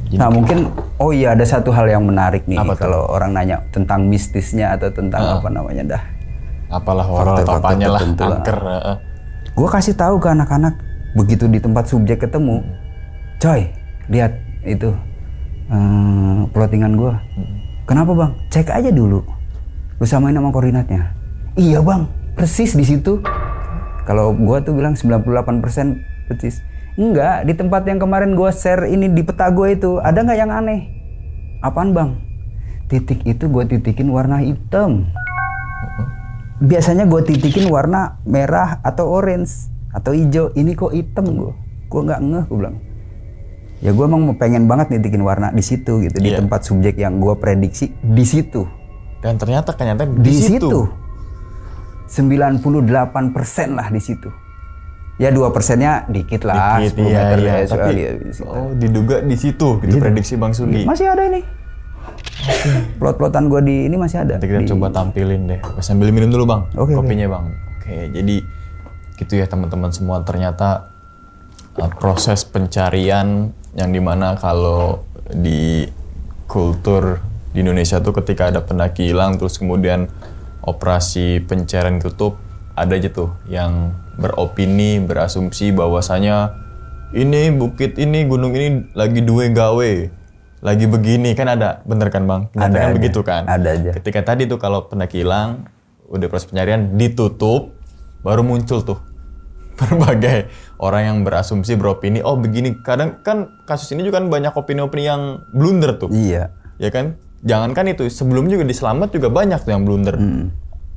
Nah mungkin, oh iya ada satu hal yang menarik nih kalau orang nanya tentang mistisnya atau tentang apa namanya dah. Apalah horor atau apanya lah, angker. Gue kasih tahu ke anak-anak begitu di tempat subjek ketemu, coy lihat itu plottingan gue. Kenapa bang? Cek aja dulu. Lu samain sama koordinatnya. Iya bang, persis di situ. Kalau gue tuh bilang 98% persis. Enggak, di tempat yang kemarin gue share ini di peta gue itu, ada nggak yang aneh? Apaan bang? Titik itu gue titikin warna hitam. Biasanya gue titikin warna merah atau orange atau hijau. Ini kok hitam gue nggak ngeh, gue bilang. Ya gue emang pengen banget nitikin warna di situ gitu, di tempat subjek yang gue prediksi di situ. Dan ternyata di situ. 98% lah di situ. Ya 2%-nya dikit lah, 10 meter iya. Tapi diduga di situ gitu, prediksi Bang Sugi. Masih ada ini. Plot-plotan gue di ini masih ada. Nanti kita coba tampilin deh. Sambil minum dulu bang, kopinya bang. Oke, jadi gitu ya teman-teman semua. Ternyata proses pencarian yang dimana kalau di kultur di Indonesia tuh ketika ada pendaki hilang terus kemudian operasi pencarian ditutup, ada aja tuh yang beropini, berasumsi bahwasanya ini bukit ini, gunung ini lagi duwe gawe, lagi begini, kan ada, bener kan bang? Kenyataannya begitu kan? Ada aja. Ketika tadi tuh kalau pendaki hilang, udah proses pencarian ditutup, baru muncul tuh berbagai orang yang berasumsi, beropini, oh begini. Kadang kan kasus ini juga kan banyak opini-opini yang blunder tuh. Iya. Ya kan? Jangankan itu, sebelum juga di Selamat juga banyak tuh yang blunder.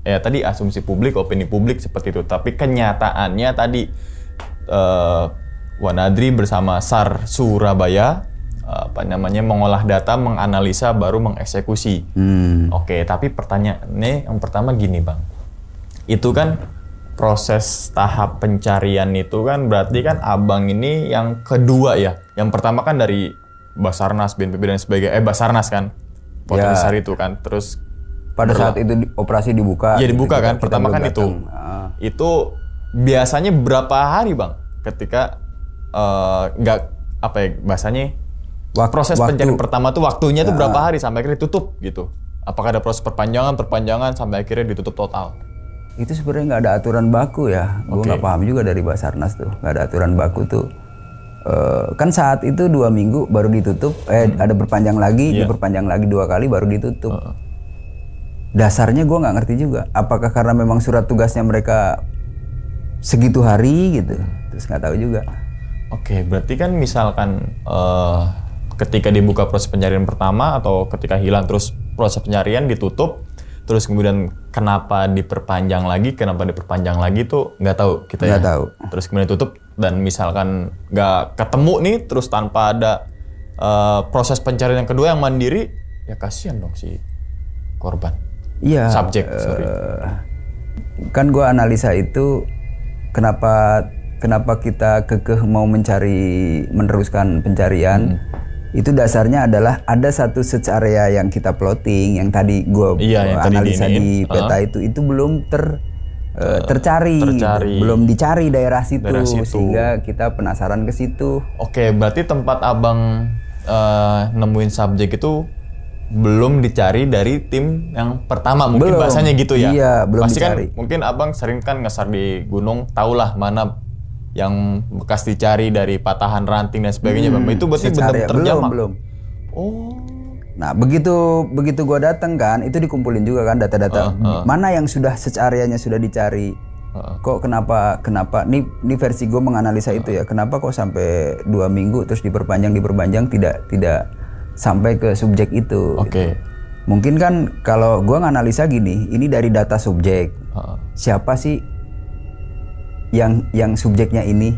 Ya tadi asumsi publik, opini publik seperti itu. Tapi kenyataannya tadi Wanadri bersama SAR Surabaya mengolah data, menganalisa, baru mengeksekusi. Oke, tapi pertanyaannya yang pertama gini bang, itu kan proses tahap pencarian itu kan berarti kan abang ini yang kedua ya. Yang pertama kan dari Basarnas, BNPB dan sebagainya, Basarnas kan, Potensi itu kan, terus pada saat itu operasi dibuka. Iya dibuka gitu, kan, pertama kan datang. Itu biasanya berapa hari bang ketika nggak apa ya bahasanya proses pencarian pertama tuh waktunya tuh berapa hari sampai akhirnya ditutup gitu? Apakah ada proses perpanjangan sampai akhirnya ditutup total? Itu sebenarnya nggak ada aturan baku ya. Gue nggak paham juga dari Basarnas tuh, nggak ada aturan baku tuh. Kan saat itu 2 minggu baru ditutup, ada perpanjang lagi, diperpanjang lagi 2 kali baru ditutup. Dasarnya gue nggak ngerti juga. Apakah karena memang surat tugasnya mereka segitu hari gitu? Terus nggak tahu juga. Oke, berarti kan misalkan ketika dibuka proses pencarian pertama atau ketika hilang terus proses pencarian ditutup, terus kemudian kenapa diperpanjang lagi tuh nggak tahu kita ya. Nggak tahu. Terus kemudian tutup dan misalkan nggak ketemu nih terus tanpa ada proses pencarian yang kedua yang mandiri, ya kasihan dong si korban. Iya. Subjek, sorry. Kan gue analisa itu kenapa kita kekeh mau meneruskan pencarian. Itu dasarnya adalah ada satu search area yang kita plotting yang tadi gue analisa di peta itu belum tercari. Gitu. Belum dicari daerah situ, sehingga kita penasaran ke situ. Oke, berarti tempat abang nemuin subjek itu belum dicari dari tim yang pertama, mungkin bahasanya gitu ya? Iya, belum pasti dicari. Kan mungkin abang sering kan ngesar di gunung, tahulah mana yang bekas dicari dari patahan ranting dan sebagainya. Bang. Itu berarti benar terjamak? Belum. Oh. Nah, begitu gua datang kan, itu dikumpulin juga kan data-data mana yang sudah search area-nya sudah dicari. Kok kenapa ini versi gue menganalisa itu ya. Kenapa kok sampai 2 minggu terus diperpanjang tidak sampai ke subjek itu. Oke. Gitu. Mungkin kan kalau gue nganalisa gini, ini dari data subjek. Siapa sih yang subjeknya ini,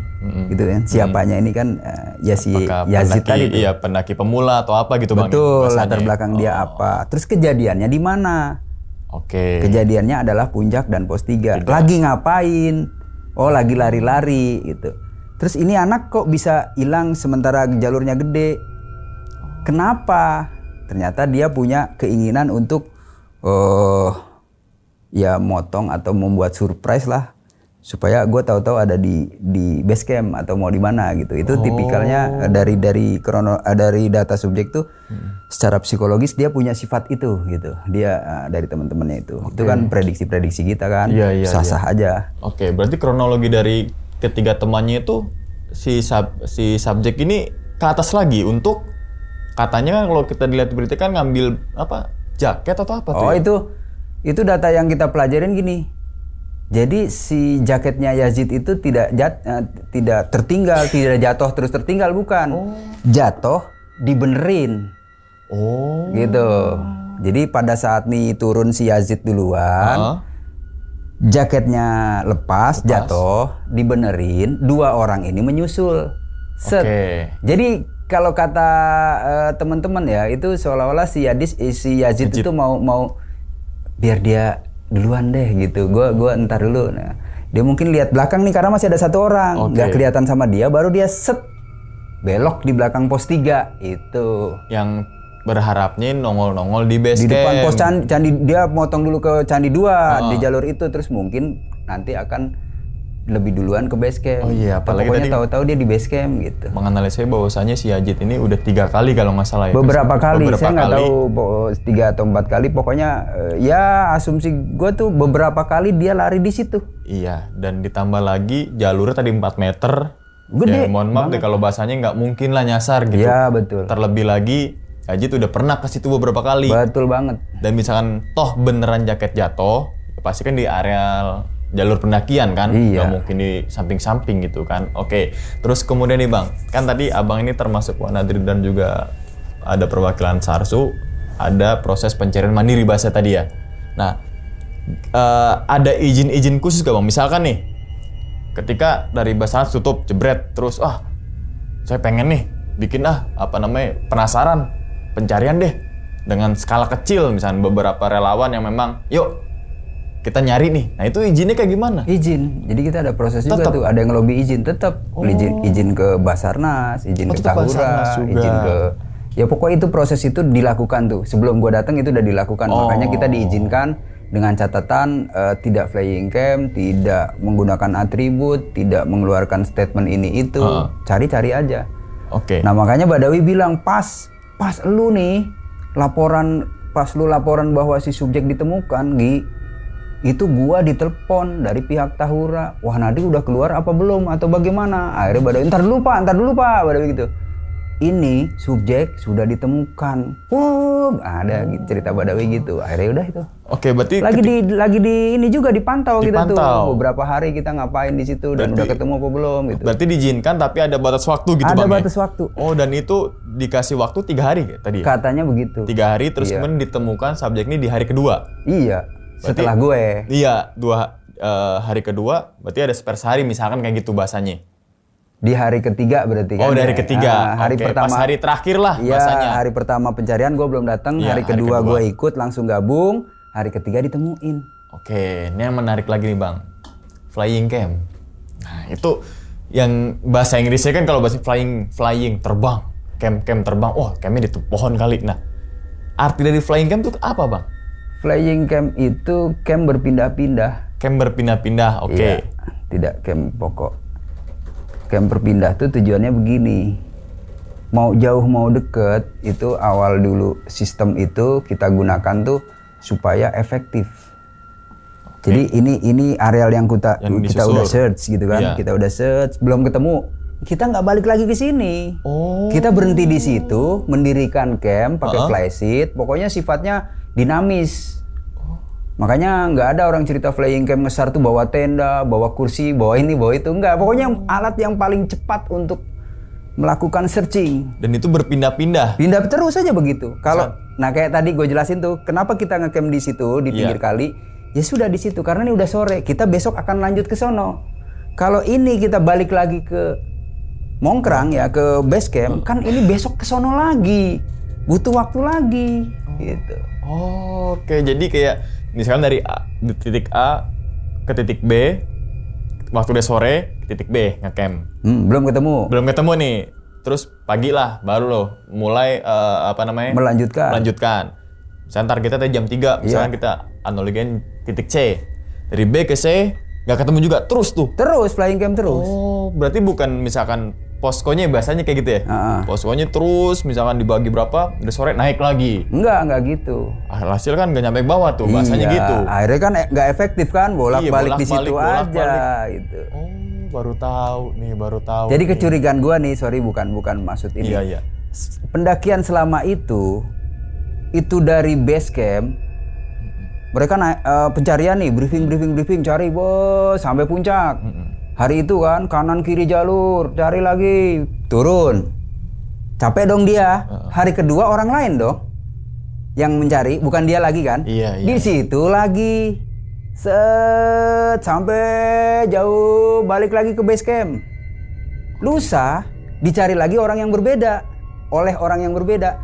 gitu kan? Siapanya ini kan ya si Yazid tadi. Iya, pendaki pemula atau apa gitu. Betul, Bang. latar belakang dia apa. Terus kejadiannya di mana? Oke. Kejadiannya adalah Puncak dan Pos 3. Lagi ngapain? Oh, lagi lari-lari gitu. Terus ini anak kok bisa hilang sementara jalurnya gede? Kenapa? Ternyata dia punya keinginan untuk ya motong atau membuat surprise lah, supaya gue tahu-tahu ada di base camp atau mau di mana gitu. Itu tipikalnya dari data subjek tuh secara psikologis dia punya sifat itu gitu. Dia dari teman-temannya itu. Itu kan prediksi-prediksi kita kan. Sah-sah aja. Oke, berarti kronologi dari ketiga temannya itu si subjek ini ke atas lagi untuk katanya kan kalau kita dilihat berita kan ngambil apa? Jaket atau apa tuh? Oh, ya? Itu data yang kita pelajarin gini. Jadi si jaketnya Yazid itu tidak tertinggal, tidak jatuh terus tertinggal, bukan. Jatuh dibenerin. Gitu. Jadi pada saat nih turun si Yazid duluan, jaketnya lepas, jatuh, dibenerin, 2 orang ini menyusul. Jadi kalau kata teman-teman ya, itu seolah-olah si Yazid itu mau biar dia duluan deh gitu. Gua entar dulu. Nah, dia mungkin lihat belakang nih karena masih ada 1 orang, nggak kelihatan sama dia, baru dia belok di belakang pos 3 itu. Yang berharapnya nongol-nongol di base camp. Di depan pos candi, dia motong dulu ke Candi 2 di jalur itu, terus mungkin nanti akan lebih duluan ke base camp. Apalagi pokoknya tadi tahu-tahu dia di base camp gitu. Menganalisa bahwasanya si Yazid ini udah 3 kali kalau nggak salah ya. Beberapa kali, saya nggak tahu 3 atau 4 kali. Pokoknya ya asumsi gue tuh beberapa kali dia lari di situ. Iya, dan ditambah lagi jalurnya tadi 4 meter. Gede. Ya, mohon maaf deh kalau bahasanya nggak mungkin lah nyasar gitu. Iya, betul. Terlebih lagi Yazid udah pernah ke situ beberapa kali. Betul banget. Dan misalkan toh beneran jaket jatuh, ya pasti kan di areal jalur pendakian kan, nggak mungkin di samping-samping gitu kan. Oke, terus kemudian nih Bang, kan tadi Abang ini termasuk Wanadri dan juga ada perwakilan Sarsu, ada proses pencarian mandiri bahasa tadi ya. Nah, ada izin-izin khusus gak Bang? Misalkan nih, ketika dari Basarnas tutup, jebret, terus saya pengen nih bikin penasaran, pencarian deh dengan skala kecil, misalnya beberapa relawan yang memang, yuk kita nyari nih. Nah itu izinnya kayak gimana? Izin. Jadi kita ada proses juga tuh. Ada yang lobby izin tetap. Izin ke Basarnas, izin ke Tahura, izin ke. Ya pokoknya itu proses itu dilakukan tuh. Sebelum gua datang itu udah dilakukan. Makanya kita diizinkan dengan catatan tidak flying camp, tidak menggunakan atribut, tidak mengeluarkan statement ini itu. Cari-cari aja. Nah makanya Badawi bilang pas lu nih laporan bahwa si subjek ditemukan, itu gua ditelepon dari pihak Tahura. Wah, Nadi udah keluar apa belum atau bagaimana? Akhirnya Badawi, ntar dulu pak, Badawi gitu. Ini subjek sudah ditemukan. Ada cerita Badawi gitu. Akhirnya udah itu. Oke, berarti lagi di ini juga dipantau kita tuh. Beberapa hari kita ngapain di situ dan udah ketemu apa belum gitu. Berarti diizinkan tapi ada batas waktu gitu Bang. Ada batas waktu. Oh, dan itu dikasih waktu 3 hari tadi ya? Katanya begitu. 3 hari terus kemudian ditemukan subjek ini di hari kedua. Iya. Setelah gue. Iya, 2 hari kedua berarti ada spare sehari misalkan kayak gitu bahasanya. Di hari ketiga berarti kan. Oh, dari ketiga. Hari pertama. Pas hari terakhir lah bahasanya. Iya, hari pertama pencarian gue belum datang, hari kedua gue ikut langsung gabung, hari ketiga ditemuin. Oke, ini yang menarik lagi nih Bang. Flying camp. Nah, itu yang bahasa Inggrisnya kan kalau bahasa flying terbang, camp terbang. Oh, campnya di pohon kali. Nah, arti dari flying camp itu apa Bang? Flying camp itu camp berpindah-pindah. camp berpindah-pindah, oke. Iya, tidak camp pokok. Camp berpindah tuh tujuannya begini. Mau jauh mau deket, itu awal dulu sistem itu kita gunakan tuh supaya efektif. Jadi ini areal yang kita udah search gitu kan. Iya. Kita udah search, belum ketemu. Kita nggak balik lagi ke sini. Oh. Kita berhenti di situ, mendirikan camp pakai flysheet. Pokoknya sifatnya dinamis. Makanya nggak ada orang cerita flying camp ngesar tuh bawa tenda, bawa kursi, bawa ini, bawa itu. Enggak. Pokoknya alat yang paling cepat untuk melakukan searching. Dan itu berpindah-pindah. Pindah terus aja begitu. Kalau nah kayak tadi gue jelasin tuh, kenapa kita ngecamp di situ di pinggir kali? Ya sudah di situ karena ini udah sore. Kita besok akan lanjut ke sono. Kalau ini kita balik lagi ke Mongkrang ya ke base camp, kan ini besok ke sono lagi. Butuh waktu lagi gitu. Oh, oke. Jadi kayak misalkan dari titik A ke titik B, waktu udah sore ke titik B ngecamp. Belum ketemu. Belum ketemu nih. Terus pagi lah baru lo mulai melanjutkan. Misalkan targetnya tadi jam 3, misalkan kita analogikan titik C. Dari B ke C nggak ketemu juga terus tuh. Terus flying camp terus. Oh, berarti bukan misalkan poskonya bahasanya kayak gitu ya? Poskonya terus misalkan dibagi berapa, udah sore naik lagi. Enggak gitu. Hasil kan nggak nyampe bawah tuh, bahasanya gitu. Akhirnya kan nggak efektif kan, bolak-balik di situ aja gitu. Oh, baru tahu. Jadi kecurigaan gua nih, sorry bukan maksud ini. Iya. Pendakian selama itu dari base camp, mereka naik pencarian nih, briefing, cari bos sampai puncak. Hari itu kan kanan kiri jalur, cari lagi, turun. Capek dong dia. Hari kedua orang lain dong yang mencari, bukan dia lagi kan? Iya. Di situ lagi. Sampai jauh balik lagi ke base camp. Lusa dicari lagi orang yang berbeda, oleh orang yang berbeda.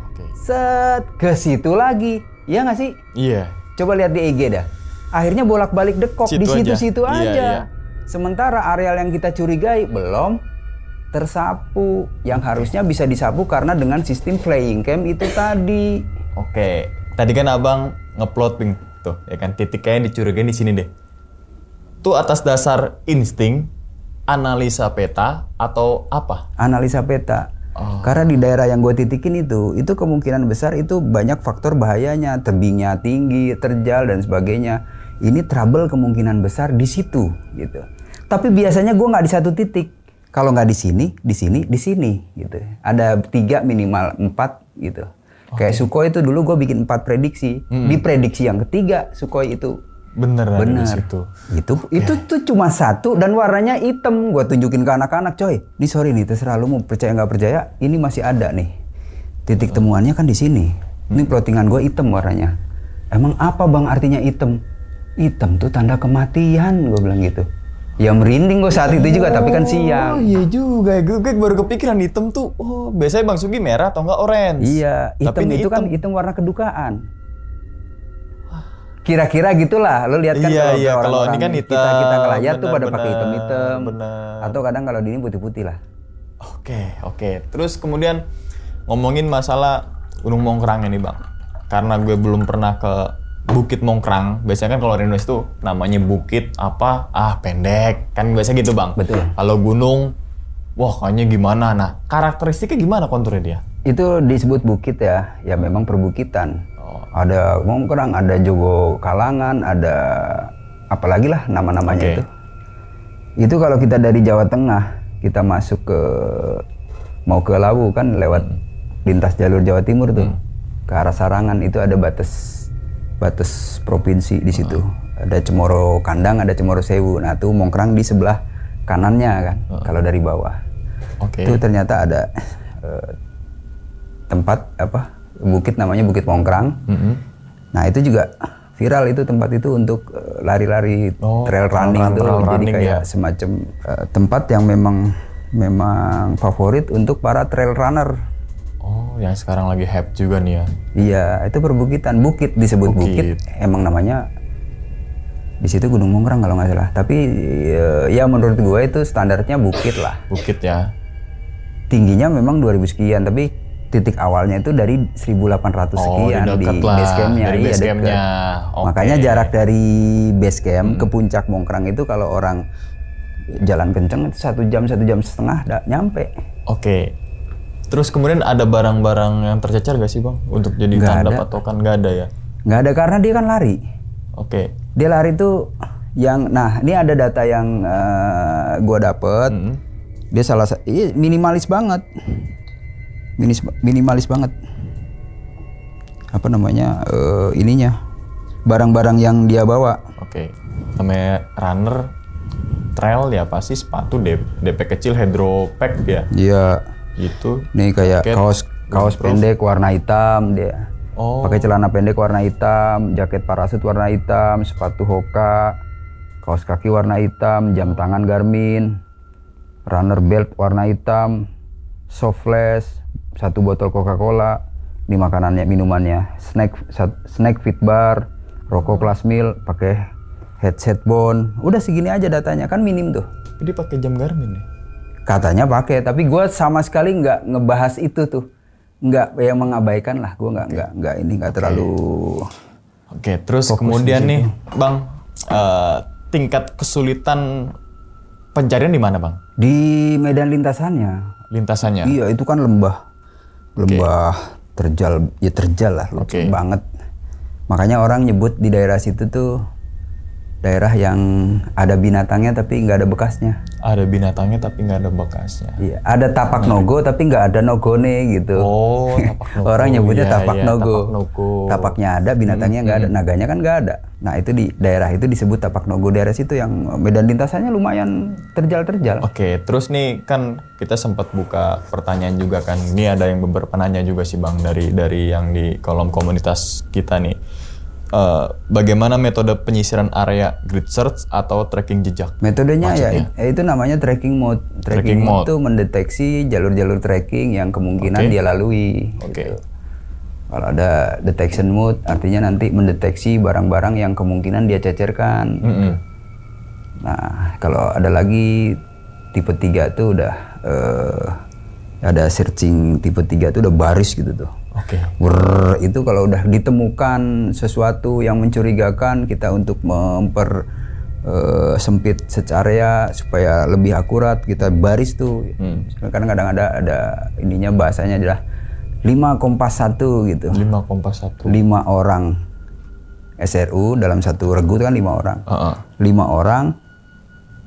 Ke situ lagi. Iya nggak sih? Iya. Coba lihat di IG dah. Akhirnya bolak-balik dekok di situ-situ aja. Iya. Sementara areal yang kita curigai belum tersapu. Yang harusnya bisa disapu karena dengan sistem flying camp itu tadi. Oke. Tadi kan abang ngeplotting tuh, ya kan titik kayaknya dicurigai di sini deh. Tuh atas dasar insting, analisa peta atau apa? Analisa peta. Karena di daerah yang gue titikin itu kemungkinan besar itu banyak faktor bahayanya, tebingnya tinggi, terjal dan sebagainya. Ini trouble kemungkinan besar di situ gitu. Tapi biasanya gue nggak di satu titik. Kalau nggak di sini gitu. Ada 3 minimal 4 gitu. Kayak Sukhoi itu dulu gue bikin 4 prediksi. Di prediksi yang ketiga Sukhoi itu bener. Itu tuh cuma 1 dan warnanya hitam. Gue tunjukin ke anak-anak, coy. Ini sorry nih, terserah lu mau percaya nggak percaya. Ini masih ada nih. Titik temuannya kan di sini. Ini plottingan gue hitam warnanya. Emang apa bang artinya hitam? Hitam tuh tanda kematian, gue bilang gitu. Ya merinding gue saat itu juga, tapi kan siang. Oh iya juga, gue baru kepikiran hitam tuh. Oh biasanya Bang Sugi merah atau enggak orange? Iya, hitam itu kan hitam warna kedukaan. Kira-kira gitulah, lo lihat kan kalau ini kan hitam, kita ngelayat tuh pada pakai hitam-hitam. Bener. Atau kadang kalau di ini putih-putih lah. Oke. Terus kemudian ngomongin masalah Gunung Mongkrang ini bang. Karena gue belum pernah ke Bukit Mongkrang. Biasanya kan kalau di Indonesia tuh namanya bukit apa? Pendek. Kan biasa gitu bang. Betul. Kalau gunung, wah kayaknya gimana? Nah karakteristiknya gimana konturnya dia? Itu disebut bukit ya memang perbukitan. Ada Mongkrang, ada Jogo Kalangan, ada apalagi lah nama-namanya itu. Itu kalau kita dari Jawa Tengah, kita masuk mau ke Lawu kan lewat lintas jalur Jawa Timur tuh. Ke arah Sarangan itu ada batas provinsi di situ. Ada Cemoro Kandang, ada Cemoro Sewu. Nah, tuh Mongkrang di sebelah kanannya kan kalau dari bawah. Itu ternyata ada tempat bukit namanya Bukit Mongkrang. Nah itu juga viral itu tempat itu untuk lari-lari trail running itu. Jadi kayak semacam tempat yang memang favorit untuk para trail runner. Oh yang sekarang lagi hype juga nih ya. Iya itu perbukitan, bukit disebut bukit. Emang namanya di situ Gunung Mongkrang kalau nggak salah. Tapi ya menurut gue itu standarnya bukit lah. Bukit ya. Tingginya memang 2000 sekian tapi titik awalnya itu dari 1800 sekian di deket lah, base campnya. dari Iya, base deket. campnya. Oke. Makanya jarak dari base camp ke puncak Mongkrang itu kalau orang jalan kenceng itu 1 jam 1,5 jam nyampe. Oke. Terus kemudian ada barang-barang yang tercecer gak sih bang? Untuk jadi Nggak tanda ada. patokan nggak ada ya? Nggak ada karena dia kan lari. Oke. Dia lari tuh nah ini ada data yang gua dapet. Dia minimalis banget. Minimalis banget. Apa namanya ininya? Barang-barang yang dia bawa. Oke. Namanya runner trail ya pasti sepatu DP kecil hydropack ya. Iya. Gitu. Nih kayak Jaket, kaos waterproof. pendek warna hitam dia. Oh. Pakai celana pendek warna hitam, jaket parasut warna hitam, sepatu Hoka, kaos kaki warna hitam, jam tangan Garmin, runner belt warna hitam, soft flash, 1 botol Coca-Cola, ini makanannya, minumannya, snack fit bar, rokok kelas mil, pakai headset bond. Udah segini aja datanya, kan minim tuh. Jadi pakai jam Garmin ya? Katanya pakai, tapi gue sama sekali nggak ngebahas itu tuh. Nggak, yang mengabaikan lah. Gue nggak terlalu. Oke, terus fokus kemudian di nih, Bang, tingkat kesulitan pencarian di mana, Bang? Di medan lintasannya. Lintasannya? Iya, itu kan lembah terjal, ya terjal lah, lucu banget. Makanya orang nyebut di daerah situ tuh daerah yang ada binatangnya tapi nggak ada bekasnya. Ada binatangnya tapi nggak ada bekasnya. Iya, ada tapak nogo tapi nggak ada nogone gitu. Oh, tapak nogo. Orang nyebutnya Iya, tapak iya, nogo. tapak nogo. Tapaknya ada, binatangnya nggak ada, naganya kan nggak ada. Nah itu di daerah itu disebut tapak nogo. Daerah situ yang medan lintasannya lumayan terjal-terjal. Oke, terus nih kan kita sempat buka pertanyaan juga kan. Ini ada yang beberapa nanya juga sih Bang dari yang di kolom komunitas kita nih. Bagaimana metode penyisiran area grid search atau tracking jejak? Metodenya Maksudnya? ya itu namanya tracking mode. Tracking mode itu mendeteksi jalur-jalur tracking yang kemungkinan dia lalui. Oke. Kalau ada detection mode artinya nanti mendeteksi barang-barang yang kemungkinan dia cecerkan. Nah, kalau ada lagi tipe 3 tuh udah ada searching tipe 3 tuh udah baris gitu tuh. Oke. Itu kalau udah ditemukan sesuatu yang mencurigakan, kita untuk sempit search area supaya lebih akurat, kita baris tuh. Karena kadang ada ininya bahasanya adalah 5 kompas 1 gitu. 5 kompas 1. 5 orang SRU dalam satu regu itu kan 5 orang. 5 orang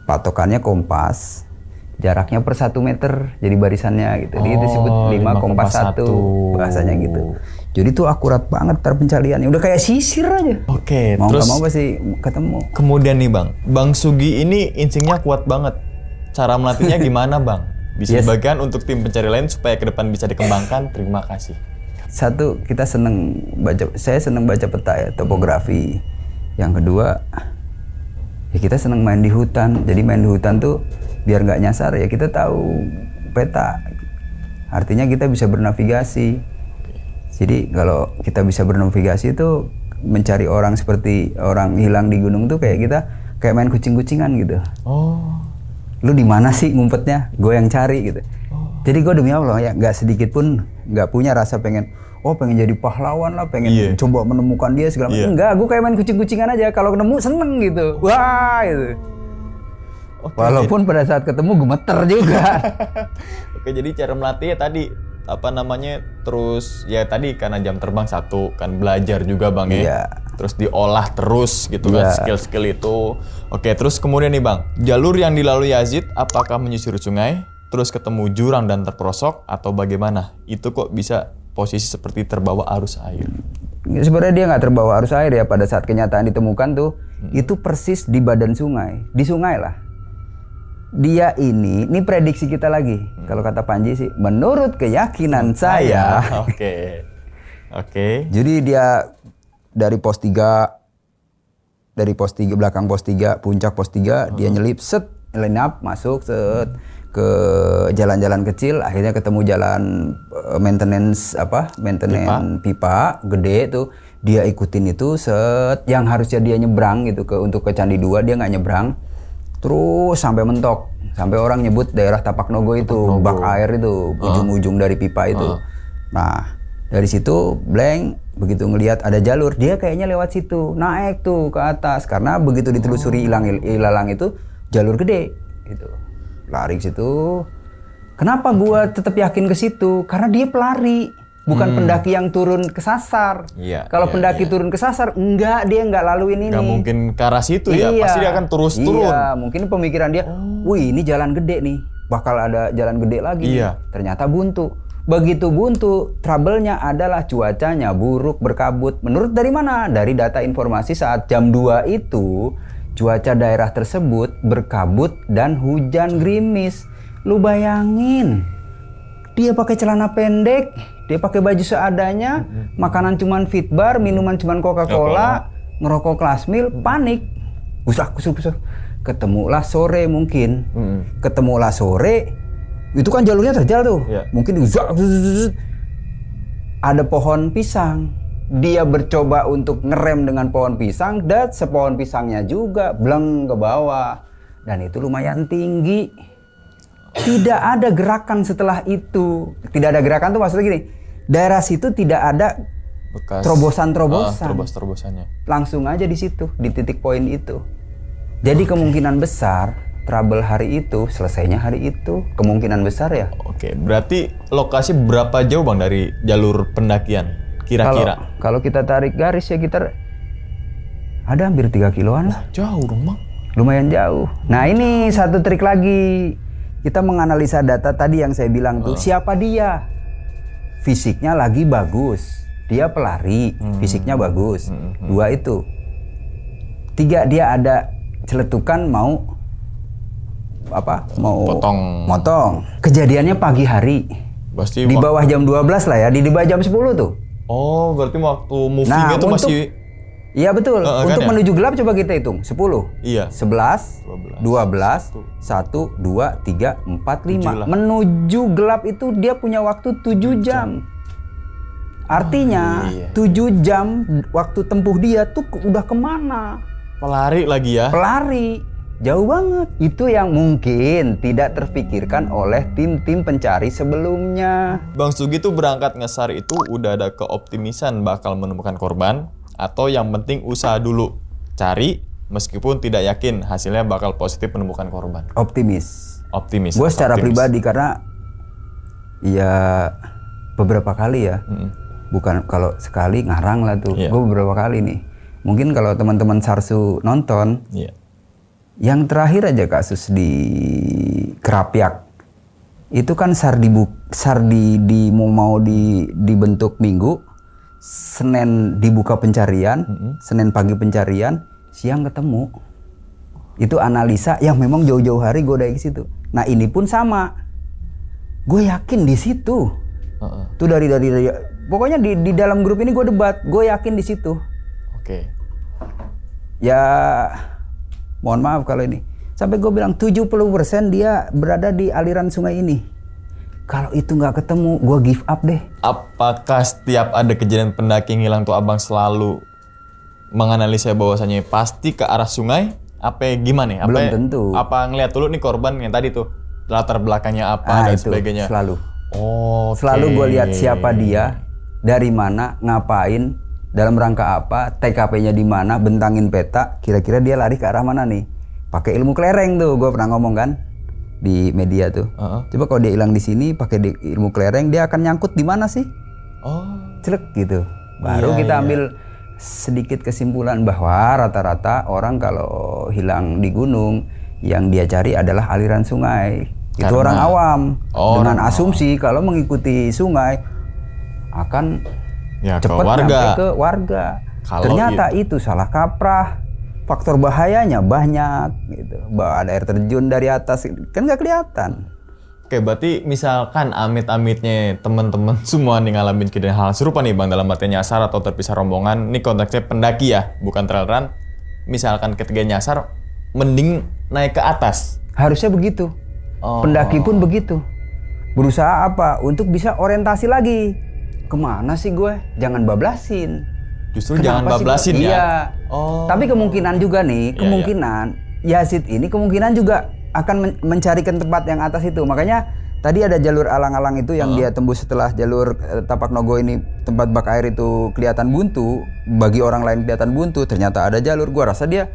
patokannya kompas. Jaraknya per 1 meter jadi barisannya gitu. Jadi itu disebut 5 kompas 1 bahasanya gitu. Jadi tuh akurat banget pencariannya. Udah kayak sisir aja. Oke, Mau terus nggak mau pasti ketemu. kemudian nih Bang Sugi ini instingnya kuat banget. Cara melatihnya gimana Bang? Bisa dibagikan untuk tim pencari lain supaya ke depan bisa dikembangkan. Terima kasih. Satu, saya seneng baca peta ya, topografi. Yang kedua, ya kita seneng main di hutan. Jadi main di hutan tuh biar nggak nyasar ya kita tahu peta. Artinya kita bisa bernavigasi. Jadi kalau kita bisa bernavigasi itu mencari orang seperti orang hilang di gunung tuh kayak main kucing-kucingan gitu. Oh. Lu di mana sih ngumpetnya? Gue yang cari gitu. Jadi gue demi Allah ya nggak sedikit pun nggak punya rasa pengen jadi pahlawan lah, pengen coba menemukan dia segala macam. Enggak, gue kayak main kucing-kucingan aja. Kalau ketemu seneng gitu. Wah gitu. Walaupun pada saat ketemu gemeter juga. Oke, jadi cara melatih ya tadi terus ya tadi karena jam terbang 1 kan belajar juga Bang ya. Iya. Terus diolah terus gitu kan skill-skill itu. Oke, terus kemudian nih Bang, jalur yang dilalui Yazid apakah menyusuri sungai, terus ketemu jurang dan terperosok atau bagaimana? Itu kok bisa posisi seperti terbawa arus air? Sebenarnya dia nggak terbawa arus air ya pada saat kenyataan ditemukan tuh. Itu persis di badan sungai, di sungai lah. Dia ini prediksi kita lagi. Kalau kata Panji sih, menurut keyakinan saya. Oke. Jadi dia dari pos 3, belakang pos 3, puncak pos 3, dia nyelip line up, masuk ke jalan-jalan kecil, akhirnya ketemu jalan maintenance pipa gede tuh. Dia ikutin itu yang harusnya dia nyebrang gitu untuk ke Candi 2, dia nggak nyebrang. Terus sampai mentok, sampai orang nyebut daerah Tapak Nogo itu, bak air itu, ujung-ujung dari pipa itu. Nah, dari situ Blank begitu ngelihat ada jalur, dia kayaknya lewat situ, naik tuh ke atas karena begitu ditelusuri ilalang itu jalur gede gitu. Lari ke situ. Kenapa gua tetap yakin ke situ? Karena dia pelari, bukan pendaki yang turun kesasar. Iya, Kalau iya, pendaki iya. turun kesasar, dia nggak laluin ini. Nggak mungkin ke arah situ ya, pasti dia akan terus turun. Iya, mungkin pemikiran dia, wih ini jalan gede nih, bakal ada jalan gede lagi. Iya. Nih. Ternyata buntu. Begitu buntu, trouble-nya adalah cuacanya buruk, berkabut. Menurut dari mana? Dari data informasi saat jam 2 itu, cuaca daerah tersebut berkabut dan hujan gerimis. Lu bayangin, dia pakai celana pendek, dia pakai baju seadanya, makanan cuman Fitbar, minuman cuman Coca-Cola, ngerokok kelas mil, panik. Kusuk. Ketemulah sore mungkin. Ketemulah sore, itu kan jalurnya terjal tuh. Iya. Mungkin ada pohon pisang. Dia bercoba untuk ngerem dengan pohon pisang dan sepohon pisangnya juga bleng ke bawah. Dan itu lumayan tinggi. Tidak ada gerakan setelah itu. Tidak ada gerakan tuh maksudnya gini. Daerah situ tidak ada Bekas terobosan-terobosan. Terobos-terobosannya. Langsung aja di situ, di titik poin itu. Jadi kemungkinan besar trouble hari itu selesainya hari itu, kemungkinan besar ya. Oke, berarti lokasi berapa jauh Bang dari jalur pendakian? Kira-kira? Kalau kita tarik garis ya kita ada hampir 3 kiloan lah. Jauh dong Bang. Lumayan jauh. Nah ini satu trik lagi. Kita menganalisa data tadi yang saya bilang tuh. Siapa dia? Fisiknya lagi bagus. Dia pelari, fisiknya bagus. 2 itu. 3 dia ada celetukan mau motong. Kejadiannya pagi hari. Pasti Di bawah jam 12 lah ya, di bawah jam 10 tuh. Oh, berarti waktu moving itu masih. Iya betul. Untuk kan ya? menuju gelap coba kita hitung. 10. Iya. 11, 12, 1, 2, 3, 4, 5. Menuju gelap itu dia punya waktu 7 jam. Artinya 7 jam waktu tempuh dia tuh udah kemana? Pelari lagi ya? Pelari. Jauh banget. Itu yang mungkin tidak terpikirkan oleh tim-tim pencari sebelumnya. Bang Sugi tuh berangkat ngesar itu udah ada keoptimisan bakal menemukan korban, atau yang penting usaha dulu cari meskipun tidak yakin hasilnya bakal positif menemukan korban. Optimis. Gue secara pribadi karena ya beberapa kali ya, bukan kalau sekali ngarang lah tuh. Gue beberapa kali nih. Mungkin kalau teman-teman Sarsu nonton, yang terakhir aja kasus di Kerapiak itu kan SAR mau dibentuk Minggu, Senin dibuka pencarian, Senin pagi pencarian, siang ketemu. Itu analisa yang memang jauh-jauh hari gue dari situ. Nah ini pun sama, gue yakin di situ. Tuh dari pokoknya di dalam grup ini gue debat, gue yakin di situ. Oke. Ya mohon maaf kalau ini. Sampai gue bilang 70% dia berada di aliran sungai ini. Kalau itu nggak ketemu, gue give up deh. Apakah setiap ada kejadian pendaki yang hilang tuh abang selalu menganalisa bahwasanya pasti ke arah sungai? Apa gimana? Belum tentu. Apa ngeliat dulu nih korban yang tadi tuh latar belakangnya apa dan itu, sebagainya? Selalu. Oh. Selalu gue lihat siapa dia, dari mana, ngapain, dalam rangka apa, TKP-nya di mana, bentangin peta, kira-kira dia lari ke arah mana nih. Pakai ilmu kelereng tuh, gue pernah ngomong kan di media tuh. Coba kalau dia hilang di sini pakai ilmu kelereng, dia akan nyangkut di mana sih? Oh. Celek gitu. Baru kita ambil sedikit kesimpulan bahwa rata-rata orang kalau hilang di gunung yang dia cari adalah aliran sungai. Itu orang awam dengan asumsi kalau mengikuti sungai akan cepat nyampe ke warga. Ternyata itu salah kaprah. Faktor bahayanya banyak gitu. Ada air terjun dari atas kan nggak kelihatan. Oke, berarti misalkan amit-amitnya teman-teman semua nih ngalamin kejadian hal serupa nih Bang, dalam arti nyasar atau terpisah rombongan, ini konteksnya pendaki ya, bukan trail run. Misalkan ketika nyasar, mending naik ke atas. Harusnya begitu. Pendaki pun begitu. Berusaha apa? Untuk bisa orientasi lagi. Kemana sih gue? Jangan bablasin. Justru jangan bablasin ya? Iya. Tapi kemungkinan juga nih, Yazid ini kemungkinan juga akan mencarikan tempat yang atas itu. Makanya tadi ada jalur alang-alang itu yang dia tembus setelah jalur Tapak Nogo ini, tempat bak air itu kelihatan buntu, bagi orang lain kelihatan buntu, ternyata ada jalur. Gua rasa dia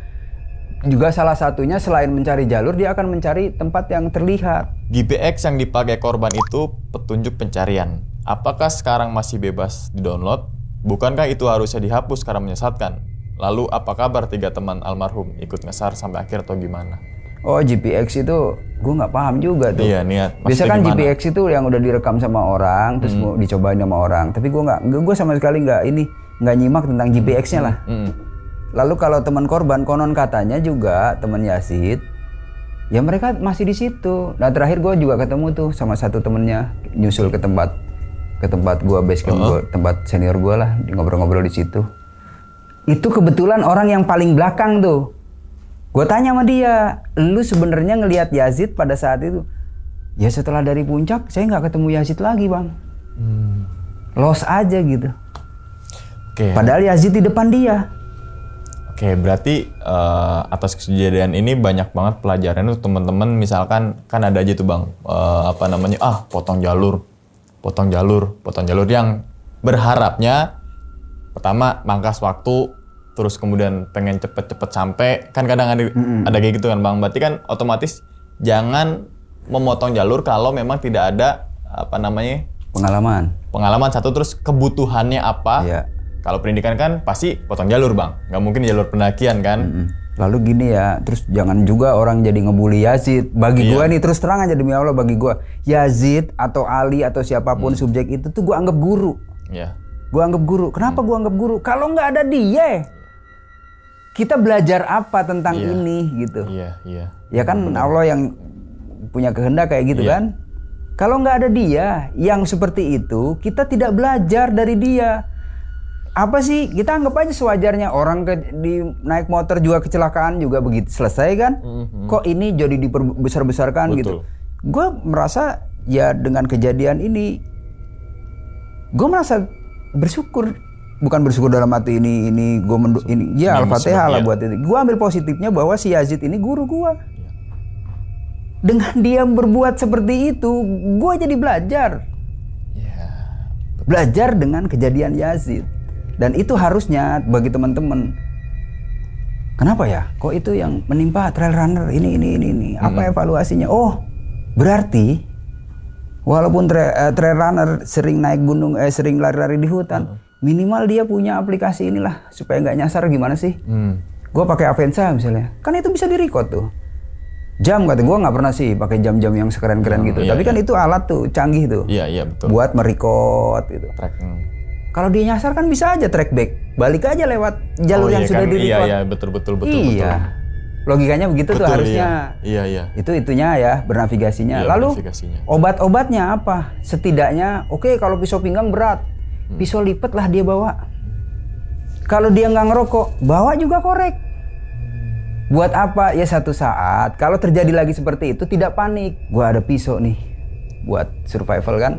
juga salah satunya selain mencari jalur, dia akan mencari tempat yang terlihat. GPX yang dipakai korban itu petunjuk pencarian. Apakah sekarang masih bebas di-download? Bukankah itu harusnya dihapus karena menyesatkan? Lalu apa kabar 3 teman almarhum? Ikut ngesar sampai akhir atau gimana? Oh, GPX itu gue nggak paham juga tuh. Iya, niat. Biasa kan GPX itu yang udah direkam sama orang, terus mau dicobain sama orang. Tapi gue sama sekali nggak nyimak tentang GPX-nya lah. Lalu kalau teman korban, konon katanya juga teman Yazid, ya mereka masih di situ. Nah terakhir gue juga ketemu tuh sama satu temennya, nyusul ke tempat gue, base camp gue, tempat senior gue lah, ngobrol-ngobrol di situ. Itu kebetulan orang yang paling belakang tuh. Gue tanya sama dia, lu sebenarnya ngelihat Yazid pada saat itu? Ya setelah dari puncak, saya nggak ketemu Yazid lagi bang. Lost aja gitu. Oke. Padahal Yazid di depan dia. Oke, berarti atas kejadian ini banyak banget pelajaran tuh teman-teman. Misalkan kan ada aja tuh bang, potong jalur yang berharapnya pertama mangkas waktu, terus kemudian pengen cepet-cepet sampai, kan kadang ada kayak gitu kan bang. Berarti kan otomatis jangan memotong jalur kalau memang tidak ada pengalaman satu, terus kebutuhannya apa. Iya. Kalau pendidikan kan pasti potong jalur bang, nggak mungkin jalur pendakian kan. Lalu gini ya, terus jangan juga orang jadi ngebully Yazid. Bagi gue nih terus terang aja demi Allah, bagi gue Yazid atau Ali atau siapapun subjek itu tuh gue anggap guru. Iya. Gue anggap guru. Kenapa gue anggap guru? Kalau nggak ada dia, kita belajar apa tentang ini gitu. Iya. Ya kan Allah yang punya kehendak kayak gitu kan. Kalau nggak ada dia yang seperti itu, kita tidak belajar dari dia. Apa sih, kita anggap aja sewajarnya orang naik motor juga kecelakaan juga begitu selesai kan. Kok ini jadi dibesar-besarkan gitu. Gue merasa ya dengan kejadian ini, gue merasa bersyukur. Bukan bersyukur dalam arti ini ya Al-Fatihah lah buat ini. Gue ambil positifnya bahwa si Yazid ini guru gue. Dengan dia berbuat seperti itu, gue jadi belajar. Belajar dengan kejadian Yazid. Dan itu harusnya bagi teman-teman. Kenapa ya? Kok itu yang menimpa trail runner ini? Apa evaluasinya? Oh, berarti walaupun trail runner sering naik gunung, sering lari-lari di hutan, minimal dia punya aplikasi inilah supaya nggak nyasar. Gimana sih? Gue pakai Avanza misalnya, kan itu bisa di-record tuh. Jam kata gue nggak pernah sih pakai jam-jam yang sekeren-keren gitu. Tapi kan itu alat tuh canggih tuh. Iya betul. Buat merecord gitu. Kalau dia nyasar kan bisa aja track back, balik aja lewat jalur yang sudah di-record. Iya betul. Iya. Logikanya begitu tuh harusnya. Iya. Itunya ya, bernavigasinya. Lalu obat-obatnya apa? Setidaknya kalau pisau pinggang berat, pisau lipat lah dia bawa. Kalau dia nggak ngerokok, bawa juga korek. Buat apa? Ya satu saat kalau terjadi lagi seperti itu tidak panik. Gua ada pisau nih buat survival kan.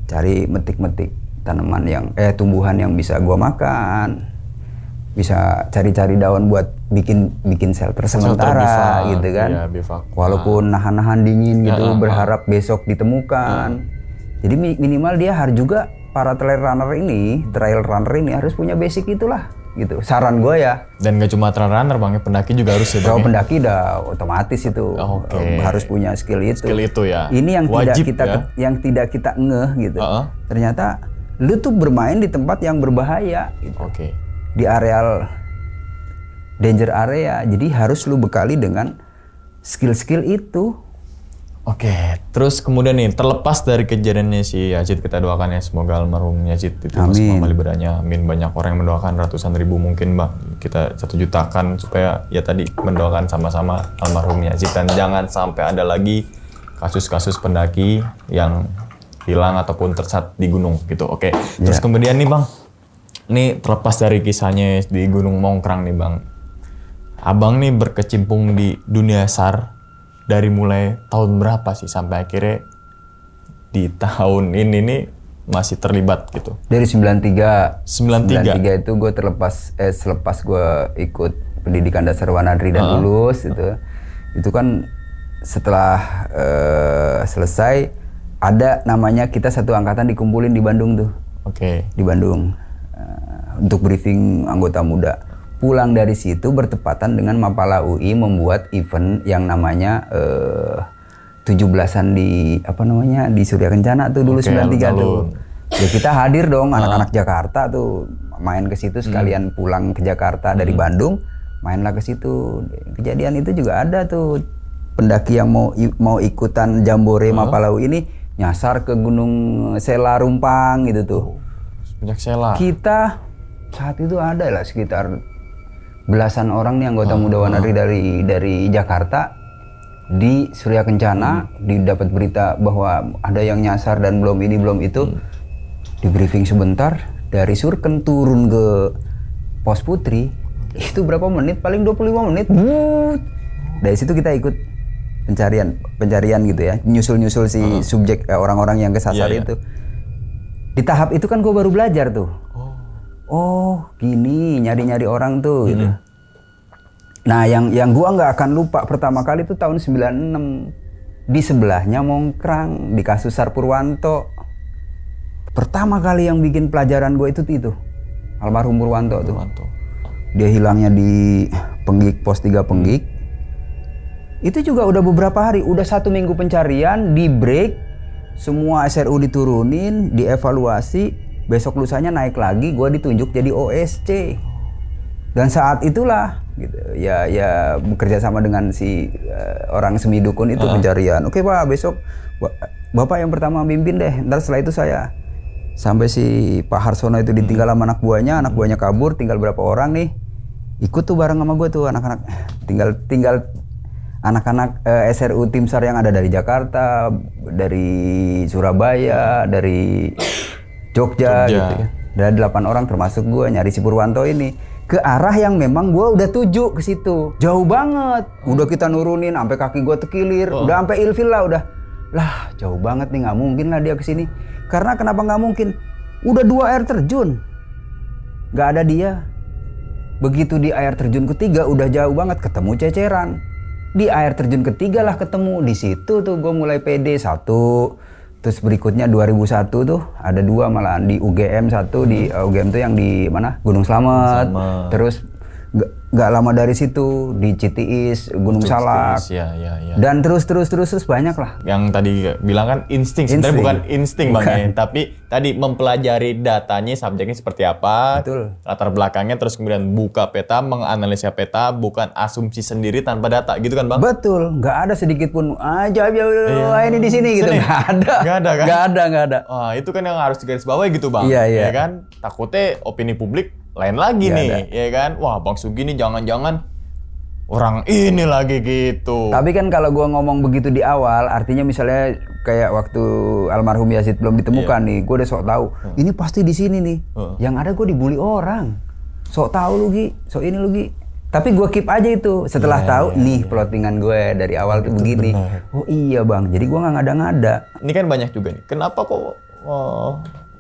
Cari metik-metik tanaman tumbuhan yang bisa gua makan. Bisa cari-cari daun buat bikin shelter sementara gitu kan. Walaupun nahan-nahan dingin gitu, berharap besok ditemukan. Jadi minimal dia harus juga para trail runner ini harus punya basic itulah gitu. Saran gue ya. Dan gak cuma trail runner bang, pendaki juga harus ya. Kalau pendaki udah otomatis itu harus punya skill itu. Skill itu ya. Ini yang wajib yang tidak kita ngeh gitu. Ternyata lu tuh bermain di tempat yang berbahaya gitu. Di areal danger area, jadi harus lu bekali dengan skill-skill itu. Terus kemudian nih, terlepas dari kejadiannya si Yazid, kita doakan ya semoga almarhum Yazid itu semua liberanya. Amin. Banyak orang yang mendoakan, ratusan ribu mungkin bang. Kita 1 juta kan supaya ya tadi mendoakan sama-sama almarhum Yazid, dan jangan sampai ada lagi kasus-kasus pendaki yang hilang ataupun tersesat di gunung gitu. Terus kemudian nih bang, ini terlepas dari kisahnya di Gunung Mongkrang nih bang, abang nih berkecimpung di dunia SAR dari mulai tahun berapa sih sampai akhirnya di tahun ini nih masih terlibat gitu? Dari 93 itu gue selepas gue ikut pendidikan dasar Wanadri dan lulus itu kan setelah selesai ada namanya kita satu angkatan dikumpulin di Bandung tuh. Oke. Di Bandung untuk briefing anggota muda. Pulang dari situ bertepatan dengan Mapala UI membuat event yang namanya 17-an di di Surya Kencana tuh dulu. 93 tuh. Ya kita hadir dong anak-anak Jakarta tuh main ke situ sekalian pulang ke Jakarta dari Bandung, mainlah ke situ. Kejadian itu juga ada tuh. Pendaki yang mau ikutan Jambore Mapala UI ini nyasar ke Gunung Sela Rumpang gitu tuh. Puncak Sela. Kita saat itu ada lah sekitar belasan orang nih anggota muda Wanadri dari Jakarta di Surya Kencana, didapat berita bahwa ada yang nyasar dan belum ini belum itu. Di briefing sebentar, dari Surken turun ke Pos Putri. Itu berapa menit? Paling 25 menit. Dari situ kita ikut pencarian gitu ya, nyusul si subjek orang-orang yang kesasar itu. Di tahap itu kan gue baru belajar tuh. Oh gini nyari-nyari orang tuh gitu. Nah yang gue nggak akan lupa pertama kali itu tahun 96 di sebelahnya Mongkrang di kasus Sar Purwanto. Pertama kali yang bikin pelajaran gue itu almarhum Purwanto tuh. Dia hilangnya di Penggik, pos 3 Penggik. Itu juga udah beberapa hari, udah 1 minggu pencarian, di break, semua SRU diturunin, dievaluasi, besok lusanya naik lagi, gue ditunjuk jadi OSC. Dan saat itulah, gitu, ya bekerja sama dengan si orang semi dukun itu pencarian. Oke Pak, besok Bapak yang pertama mimpin deh, ntar setelah itu saya. Sampai si Pak Harsono itu ditinggal sama anak buahnya kabur, tinggal berapa orang nih, ikut tuh bareng sama gue tuh anak-anak, tinggal anak-anak SRU Tim SAR yang ada dari Jakarta, dari Surabaya, dari Jogja gitu ya. Ada 8 orang termasuk gue nyari si Purwanto ini ke arah yang memang gue udah tuju ke situ. Jauh banget. Udah kita nurunin sampai kaki gue tekilir, udah sampai ilfil lah udah. Lah, jauh banget nih, nggak mungkin lah dia ke sini. Karena kenapa nggak mungkin? Udah 2 air terjun. Nggak ada dia. Begitu di air terjun ketiga udah jauh banget, ketemu ceceran. Di air terjun ketiga lah ketemu. Di situ tuh gue mulai pede 1. Terus berikutnya 2001 tuh ada 2 malahan di UGM 1 di UGM tuh yang di mana? Gunung Slamet. Terus nggak lama dari situ di Citiis, Gunung Salak. Ya. Dan terus banyak lah. Yang tadi bilang kan insting. Sebenarnya bukan insting Bang ya, tapi tadi mempelajari datanya, subjeknya seperti apa, Betul. latar belakangnya, terus kemudian buka peta, menganalisa peta, bukan asumsi sendiri tanpa data, gitu kan Bang? Betul, nggak ada sedikit pun aja ini di sini gitu, nggak ada kan? Nggak ada. Wah itu kan yang harus digarisbawahi gitu Bang. Iya. Ya kan, takutnya opini publik lain lagi nih, ya kan? Wah Bang Sugi nih jangan-jangan orang ini lagi gitu. Tapi kan kalau gua ngomong begitu di awal, artinya misalnya kayak waktu almarhum Yazid belum ditemukan nih, gua udah sok tahu. Ini pasti di sini nih. Yang ada gua dibully orang. Sok tahu lu Gi, sok ini lu Gi. Tapi gua keep aja itu. Setelah tahu nih plottingan gue dari awal tuh begini. Bener. Oh iya Bang, jadi gua nggak ngada-ngada. Ini kan banyak juga nih. Kenapa kok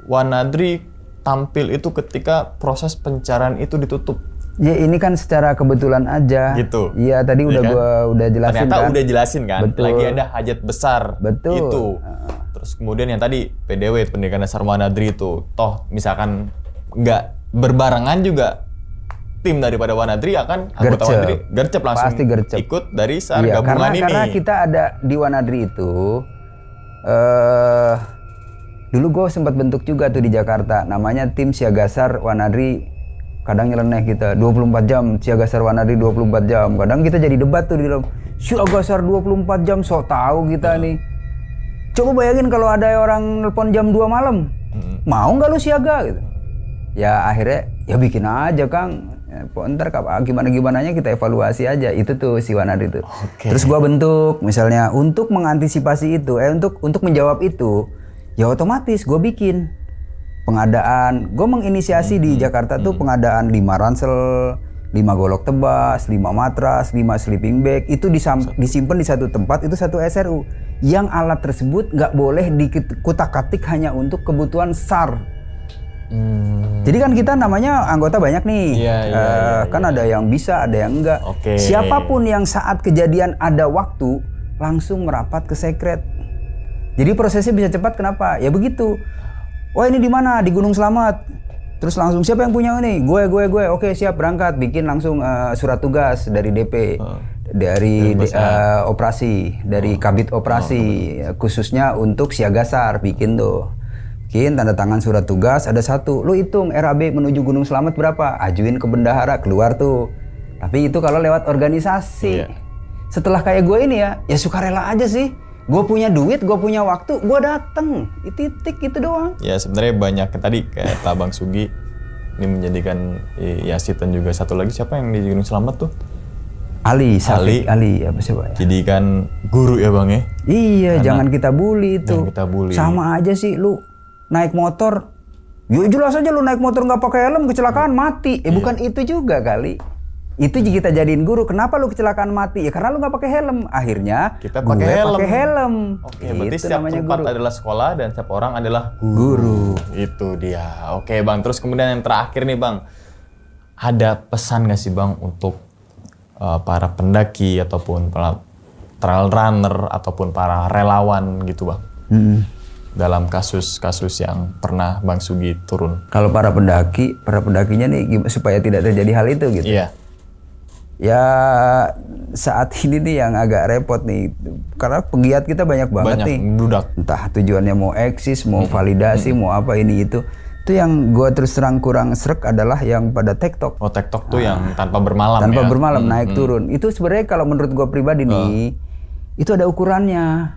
Wanadri tampil itu ketika proses pencarian itu ditutup? Ya ini kan secara kebetulan aja. Gitu. Iya tadi udah kan? gua udah jelasin. Ternyata kan. udah jelasin kan. Betul. Lagi ada hajat besar. Betul. Itu. Terus kemudian yang tadi PDW Pendidikan Dasar Wanadri itu, toh misalkan nggak berbarengan juga tim daripada Wanadri akan anggota Wanadri gercep langsung. Pasti gercep. Ikut dari SAR gabungan ini. Karena kita ada di Wanadri itu. Dulu gue sempat bentuk juga tuh di Jakarta, namanya tim Siagasar Wanadri. Kadang nyeleneh kita 24 jam, Siagasar Wanadri 24 jam. Kadang kita jadi debat tuh di dalam Siagasar 24 jam, sok tahu kita nih. Coba bayangin kalau ada orang nelpon jam 2 malam, mau nggak lu siaga gitu? Ya akhirnya ya bikin aja Kang. Ya, ntar gimana-gimananya kita evaluasi aja. Itu tuh si Wanadri tuh. Terus gue bentuk, misalnya untuk mengantisipasi itu, untuk menjawab itu. Ya otomatis gue bikin pengadaan, gue menginisiasi di Jakarta tuh pengadaan 5 ransel, 5 golok tebas, 5 matras, 5 sleeping bag, itu disimpan di satu tempat, itu satu SRU. Yang alat tersebut nggak boleh dikutak-katik hanya untuk kebutuhan SAR. Jadi kan kita namanya anggota banyak nih, kan ada yang bisa, ada yang enggak. Siapapun yang saat kejadian ada waktu, langsung merapat ke sekret. Jadi prosesnya bisa cepat, kenapa? Ya begitu. Oh ini di mana? Di Gunung Slamet. Terus langsung siapa yang punya ini? Gue. Oke siap, berangkat. Bikin langsung surat tugas dari DP, dari operasi, dari Kabid Operasi, khususnya untuk Siaga SAR. Bikin tuh. Bikin tanda tangan surat tugas, ada satu. Lu hitung RAB menuju Gunung Slamet berapa? Ajuin ke bendahara, keluar tuh. Tapi itu kalau lewat organisasi. Setelah kayak gue ini ya sukarela aja sih. Gue punya duit, gue punya waktu, gue dateng. Titik itu doang. Ya sebenarnya banyak tadi kayak Bang Sugi ini menjadikan Yazid dan juga satu lagi siapa yang di Gunung Slamet tuh? Ali apa sih Pak? Jadi kan guru ya Bang ya? Iya, jangan kita bully itu. Jangan kita bully. Sama aja sih lu naik motor. Ya jelas aja lu naik motor nggak pakai helm kecelakaan mati. Bukan itu juga kali. Itu kita jadiin guru. Kenapa lu kecelakaan mati? Ya karena lu nggak pakai helm. Akhirnya kita pakai helm. Oke, berarti itu setiap tempat guru. adalah sekolah dan setiap orang adalah guru. Itu dia. Oke Bang, terus kemudian yang terakhir nih Bang. Ada pesan nggak sih Bang untuk para pendaki ataupun para trail runner ataupun para relawan gitu Bang? Dalam kasus-kasus yang pernah Bang Sugi turun. Kalau para pendakinya nih supaya tidak terjadi hal itu gitu. Iya. Ya saat ini nih yang agak repot nih, karena penggiat kita banyak banget nih. Budak. Entah tujuannya mau eksis, mau validasi, mau apa ini itu. Itu yang gue terus terang kurang srek adalah yang pada TikTok. Oh TikTok tuh yang tanpa bermalam tanpa ya? bermalam, naik turun. Itu sebenarnya kalau menurut gue pribadi nih, itu ada ukurannya.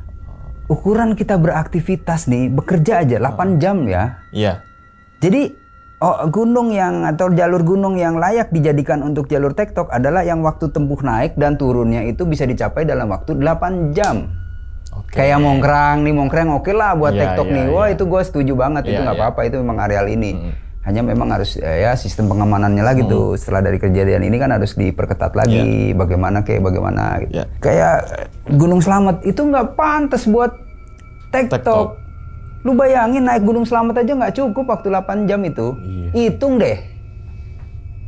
Ukuran kita beraktivitas nih, bekerja aja 8 jam ya. Iya. Jadi gunung yang atau jalur gunung yang layak dijadikan untuk jalur TikTok adalah yang waktu tempuh naik dan turunnya itu bisa dicapai dalam waktu 8 jam. Kayak Mongkrang oke lah buat TikTok nih. Wah itu gue setuju banget, itu nggak apa-apa, itu memang areal ini. Hanya memang harus ya sistem pengamanannya lagi tuh. Setelah dari kejadian ini kan harus diperketat lagi. Bagaimana gitu. Kayak Gunung Slamet itu nggak pantas buat TikTok. Lu bayangin naik Gunung Slamet aja nggak cukup waktu 8 jam itu. Hitung deh.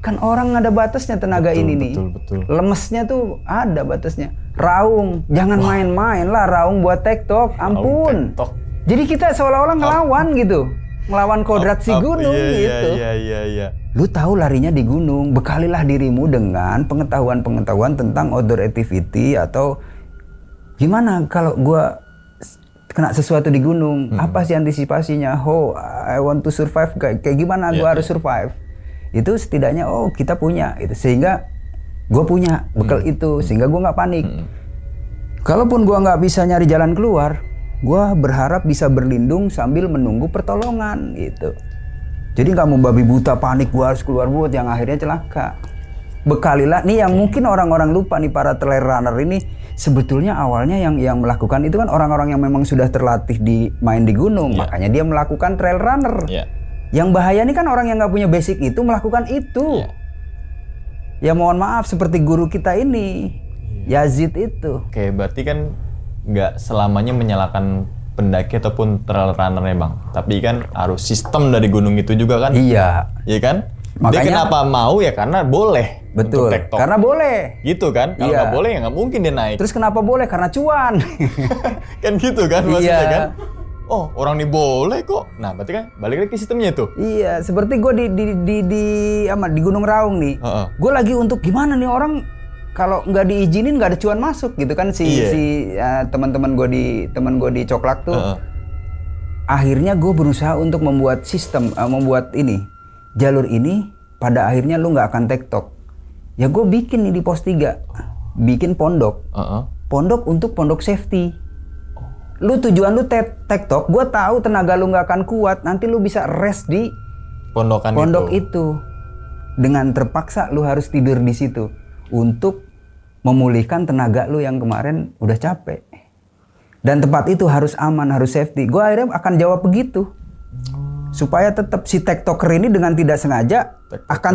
Kan orang ada batasnya tenaga ini nih. Betul. Lemesnya tuh ada batasnya. Raung, jangan main-main lah Raung buat TikTok. Ampun. Jadi kita seolah-olah ngelawan gitu. Ngelawan kodrat si gunung gitu. Iya. Lu tahu larinya di gunung, bekalilah dirimu dengan pengetahuan-pengetahuan tentang outdoor activity atau gimana kalau gua kena sesuatu di gunung, apa sih antisipasinya? I want to survive, kayak gimana gua harus survive? Itu setidaknya kita punya itu, sehingga gua punya bekal itu, sehingga gua nggak panik. Kalaupun gua nggak bisa nyari jalan keluar, gua berharap bisa berlindung sambil menunggu pertolongan gitu. Jadi nggak mau babi buta panik gua harus keluar buat yang akhirnya celaka. Bekalilah nih yang mungkin orang-orang lupa nih, para trail runner ini sebetulnya awalnya yang melakukan itu kan orang-orang yang memang sudah terlatih main di gunung, makanya dia melakukan trail runner. Yang bahaya nih kan orang yang nggak punya basic itu melakukan itu. Ya mohon maaf seperti guru kita ini, Yazid itu. Oke, berarti kan nggak selamanya menyalahkan pendaki ataupun trail runner-nya Bang, tapi kan harus sistem dari gunung itu juga kan? Iya kan? Makanya, dia kenapa mau ya karena boleh. Betul, karena boleh. Gitu kan? Kalau nggak boleh ya nggak mungkin dia naik. Terus kenapa boleh? Karena cuan. Kan gitu kan maksudnya kan? Oh orang ini boleh kok. Nah berarti kan balik lagi ke sistemnya itu. Iya, seperti gue di Gunung Raung nih. Gue lagi untuk gimana nih orang kalau nggak diizinin nggak ada cuan masuk gitu kan si teman-teman gue di Coklak tuh. Akhirnya gue berusaha untuk membuat sistem, membuat jalur ini pada akhirnya lu nggak akan TikTok. Ya gue bikin nih di pos 3, bikin pondok, pondok untuk pondok safety. Lu tujuan lu TikTok, gue tahu tenaga lu nggak akan kuat, nanti lu bisa rest di pondok itu. Dengan terpaksa lu harus tidur di situ untuk memulihkan tenaga lu yang kemarin udah capek. Dan tempat itu harus aman, harus safety. Gue akhirnya akan jawab begitu. Supaya tetap si TikToker ini dengan tidak sengaja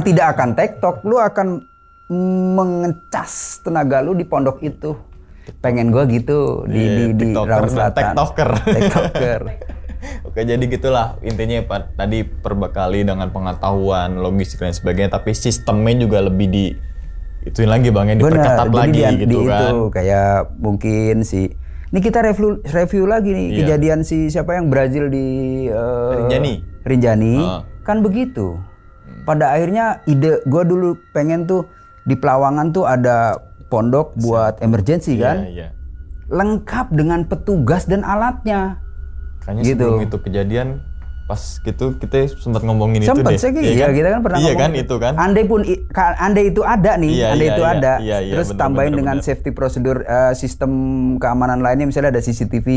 tidak akan TikTok, lu akan mengecas tenaga lu di pondok itu. Pengen gua gitu di Raung Selatan. TikToker. Oke, jadi gitulah intinya Pak. Tadi perbekali dengan pengetahuan, logistik dan sebagainya, tapi sistemnya juga lebih ituin lagi Bang, ya diperketat lagi gitu kan. Itu kayak mungkin Ini kita review lagi nih kejadian si siapa yang Brazil di Rinjani. Kan begitu. Pada akhirnya ide gue dulu pengen tuh di Pelawangan tuh ada pondok buat emergency kan. Lengkap dengan petugas dan alatnya. Kayaknya sebelum itu kejadian pas gitu kita sempat ngomongin itu deh. Kita kan pernah ngomong. Kan itu kan. Andai itu ada nih, terus bener, tambahin bener, dengan bener. safety prosedur sistem keamanan lainnya, misalnya ada CCTV,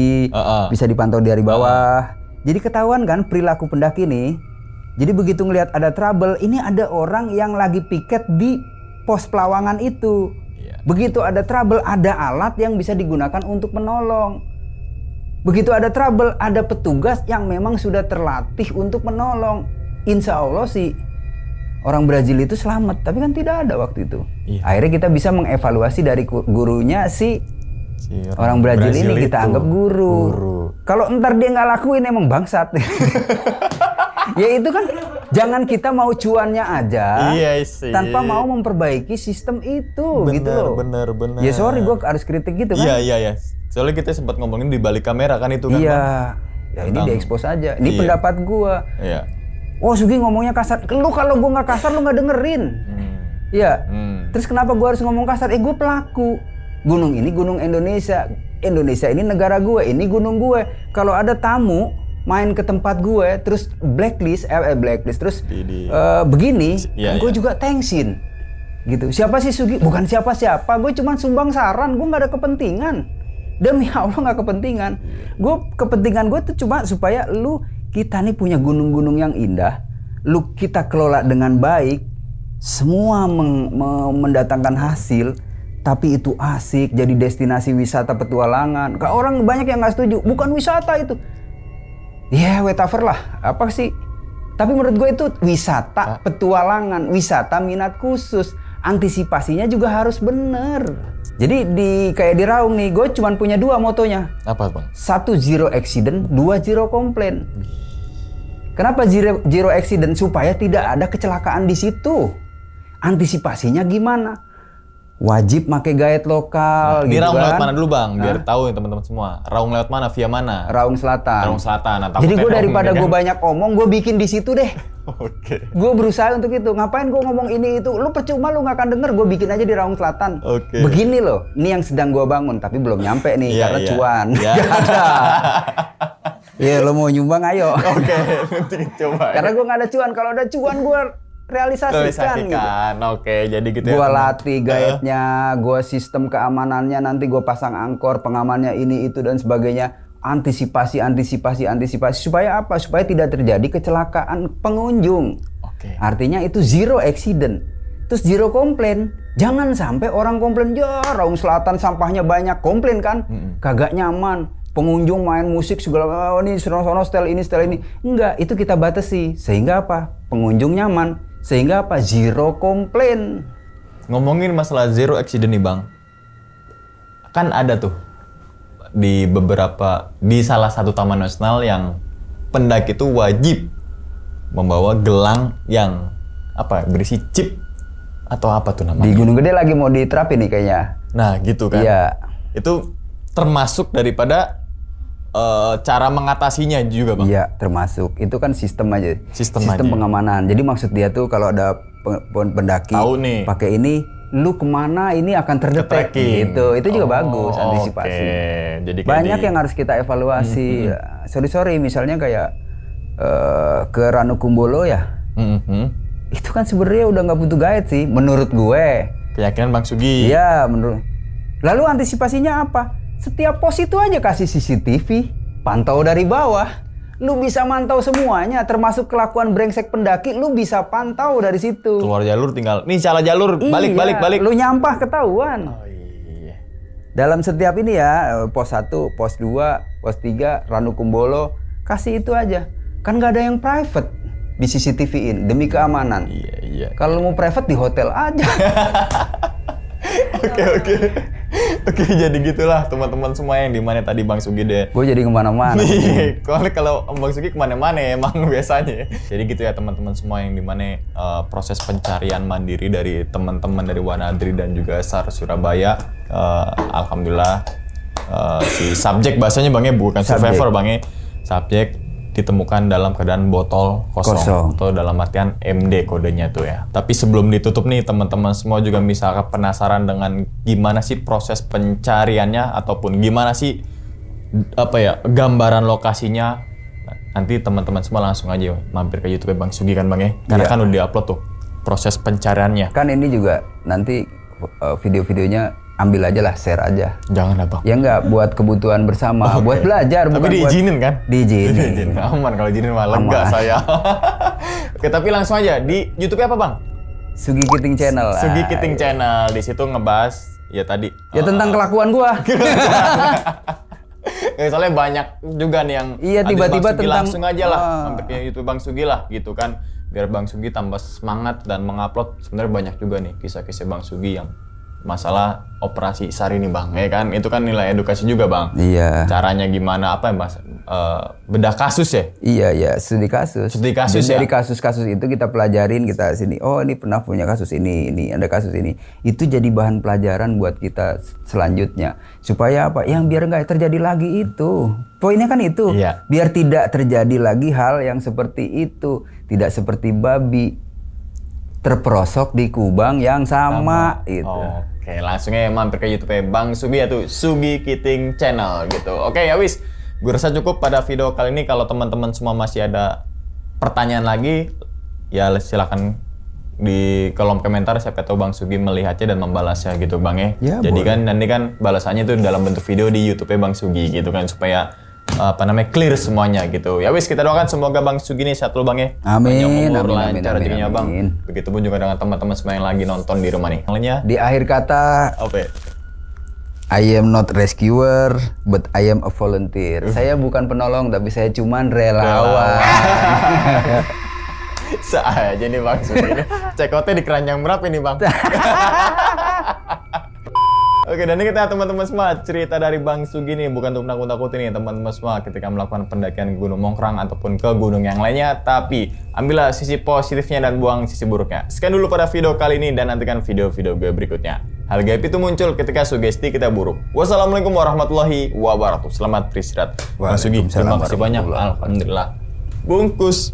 bisa dipantau dari bawah. Jadi ketahuan kan perilaku pendaki nih. Jadi begitu ngelihat ada trouble, ini ada orang yang lagi piket di pos Pelawangan itu. Begitu ada trouble, ada alat yang bisa digunakan untuk menolong. Begitu ada trouble, ada petugas yang memang sudah terlatih untuk menolong. Insya Allah sih orang Brazil itu selamat, tapi kan tidak ada waktu itu. Akhirnya kita bisa mengevaluasi dari gurunya si orang Brazil ini kita anggap guru. Kalau ntar dia nggak lakuin emang bangsat. Ya itu kan jangan kita mau cuannya aja tanpa mau memperbaiki sistem itu gitu loh. Bener. Ya sorry gue harus kritik gitu kan. Iya. Soalnya kita sempat ngomongin di balik kamera kan itu kan. Iya. Ya ini diekspos aja. Ini pendapat gue. Iya. Oh Sugi ngomongnya kasar. Lu kalau gue nggak kasar lu nggak dengerin. Iya. Terus kenapa gue harus ngomong kasar? Gue pelaku. Gunung ini gunung Indonesia. Indonesia ini negara gue. Ini gunung gue. Kalau ada tamu main ke tempat gue terus blacklist terus begini gue juga thanksin gitu. Siapa sih Sugi? Bukan siapa-siapa, gue cuma sumbang saran, gue nggak ada kepentingan, demi Allah nggak kepentingan. Kepentingan gue tuh cuma supaya kita nih punya gunung-gunung yang indah, kita kelola dengan baik, semua mendatangkan hasil, tapi itu asik jadi destinasi wisata petualangan. Orang banyak yang nggak setuju, bukan wisata itu. Ya, whatever lah, apa sih? Tapi menurut gue itu wisata petualangan, wisata minat khusus. Antisipasinya juga harus bener. Jadi kayak di Raung nih, gue cuma punya 2 motonya. Apa bang? 1 zero accident, 2 zero complaint. Kenapa zero accident? Supaya tidak ada kecelakaan di situ. Antisipasinya gimana? Wajib pakai guide lokal. Di gitu Raung kan? lewat mana dulu bang? Biar tahu ya teman-teman semua. Raung lewat mana? Via mana? Raung Selatan. Nah, jadi gue daripada gue banyak omong, gue bikin di situ deh. Oke. Gue berusaha untuk itu. Ngapain gue ngomong ini itu? Lu percuma, lu nggak akan denger. Gue bikin aja di Raung Selatan. Oke. Begini loh. Ini yang sedang gue bangun, tapi belum nyampe nih karena cuan. Iya. Gak ada. Ya lo mau nyumbang ayo. Oke. Nanti coba. Karena gue nggak ada cuan. Kalau ada cuan gue realisasikan gitu. Oke, jadi gitu Gue latih guide-nya, gue sistem keamanannya, nanti gue pasang angkor, pengamannya ini itu dan sebagainya. Antisipasi supaya apa? Supaya tidak terjadi kecelakaan pengunjung. Artinya itu zero accident. Terus zero complaint. Jangan sampai orang komplain, ya Raung Selatan sampahnya banyak, komplain kan? Kagak nyaman. Pengunjung main musik segala, ini sono style ini. Enggak, itu kita batasi. Sehingga apa? Pengunjung nyaman. Sehingga apa? Zero komplain. Ngomongin masalah zero accident nih bang. Kan ada tuh di salah satu taman nasional yang pendaki itu wajib membawa gelang yang berisi chip atau apa tuh namanya? Di Gunung Gede lagi mau diterapin nih kayaknya. Nah gitu kan. Iya. Itu termasuk daripada cara mengatasinya juga bang. Iya termasuk. Itu kan sistem aja. Sistem aja. Pengamanan. Jadi maksud dia tuh kalau ada pendaki pakai ini, lu kemana ini akan terdetek gitu. Itu juga bagus antisipasi. Jadi banyak yang harus kita evaluasi. Sorry misalnya kayak ke Ranukumbolo ya. Itu kan sebenarnya udah nggak butuh guide sih menurut gue. Keyakinan Bang Sugi. Iya menurut. Lalu antisipasinya apa? Setiap pos itu aja kasih CCTV, pantau dari bawah. Lu bisa mantau semuanya, termasuk kelakuan brengsek pendaki, lu bisa pantau dari situ. Keluar jalur tinggal, nih salah jalur, balik. Lu nyampah ketahuan. Oh iya. Dalam setiap ini ya, pos 1, pos 2, pos 3, Ranukumbolo, kasih itu aja. Kan gak ada yang private di CCTV-in demi keamanan. Iya. Kalau mau private di hotel aja. Oke, jadi gitulah teman-teman semua yang dimana tadi Bang Sugi deh. Gue jadi kemana-mana. Kalau Bang Sugi kemana-mana emang biasanya. Jadi gitu ya teman-teman semua yang dimana proses pencarian mandiri dari teman-teman dari Wanadri dan juga SAR Surabaya. Alhamdulillah si subjek bahasanya Bang ya, bukan Subjek. survivor Bang ya. Subjek ditemukan dalam keadaan botol kosong. Atau dalam artian MD kodenya tuh ya. Tapi sebelum ditutup nih teman-teman semua juga misalkan penasaran dengan gimana sih proses pencariannya ataupun gimana sih gambaran lokasinya. Nanti teman-teman semua langsung aja mampir ke YouTube Bang Sugi kan Bang ya. Karena kan udah di-upload tuh proses pencariannya. Kan ini juga nanti video-videonya ambil aja lah, share aja. Jangan lah Bang. Ya enggak, buat kebutuhan bersama, buat belajar. Tapi bukan diizinin kan? Diizinin. Aman kalau izinin mah lega saya. Oke, tapi langsung aja di YouTube apa Bang? Sugi Kiting Channel lah. Sugi Kiting Channel. Di situ ngebahas ya tadi. Ya tentang kelakuan gua. Soalnya banyak juga nih yang Iya, ada tiba-tiba Bang Sugi, tentang- langsung aja lah mampir ke YouTube Bang Sugi lah gitu kan. Biar Bang Sugi tambah semangat dan mengupload. Sebenarnya banyak juga nih kisah-kisah Bang Sugi yang masalah operasi SAR ini Bang, ya kan? Itu kan nilai edukasi juga Bang. Iya. Caranya gimana, apa ya Mas? Bedah kasus ya? Iya, studi kasus. Studi kasus Dari ya? kasus-kasus itu kita pelajarin, kita sini. Oh, ini pernah punya kasus ini ada kasus ini. Itu jadi bahan pelajaran buat kita selanjutnya. Supaya apa? Yang biar nggak terjadi lagi itu. Poinnya kan itu. Iya. Biar tidak terjadi lagi hal yang seperti itu. Tidak seperti babi terperosok di kubang yang sama. Itu. Oke, langsung aja mampir ke YouTube Bang Sugi ya tuh, Sugi Kiting Channel gitu. Oke ya wis, gue rasa cukup pada video kali ini. Kalau teman-teman semua masih ada pertanyaan lagi, ya silakan di kolom komentar. Siapa tahu Bang Sugi melihatnya dan membalasnya gitu Bang ya. Ya, Jadi boleh. kan nanti kan balasannya tuh dalam bentuk video di YouTube Bang Sugi gitu kan, supaya clear semuanya gitu. Ya wis, kita doakan semoga Bang Sugi ini sehat dulu Bang ya. Amin, Panjang umur, amin, lancar amin, rezekinya, Bang. amin. Begitupun juga dengan teman-teman semua yang lagi nonton di rumah nih. Lainnya Di akhir kata, apa ya? I am not rescuer, but I am a volunteer. Saya bukan penolong, tapi saya cuman relawan. Seaja nih Bang Sugi ini. Cekotnya di keranjang berapa ini Bang? Oke, dan ini kita teman-teman semua cerita dari Bang Sugi nih, bukan untuk nakut-nakutin nih teman-teman semua ketika melakukan pendakian Gunung Mongkrang ataupun ke gunung yang lainnya, tapi ambillah sisi positifnya dan buang sisi buruknya. Sekian dulu pada video kali ini dan nantikan video-video gue berikutnya. Hal gaib itu muncul ketika sugesti kita buruk. Wassalamualaikum warahmatullahi wabarakatuh. Selamat beristirahat. Bang Sugi, terima kasih banyak. Alhamdulillah. Bungkus.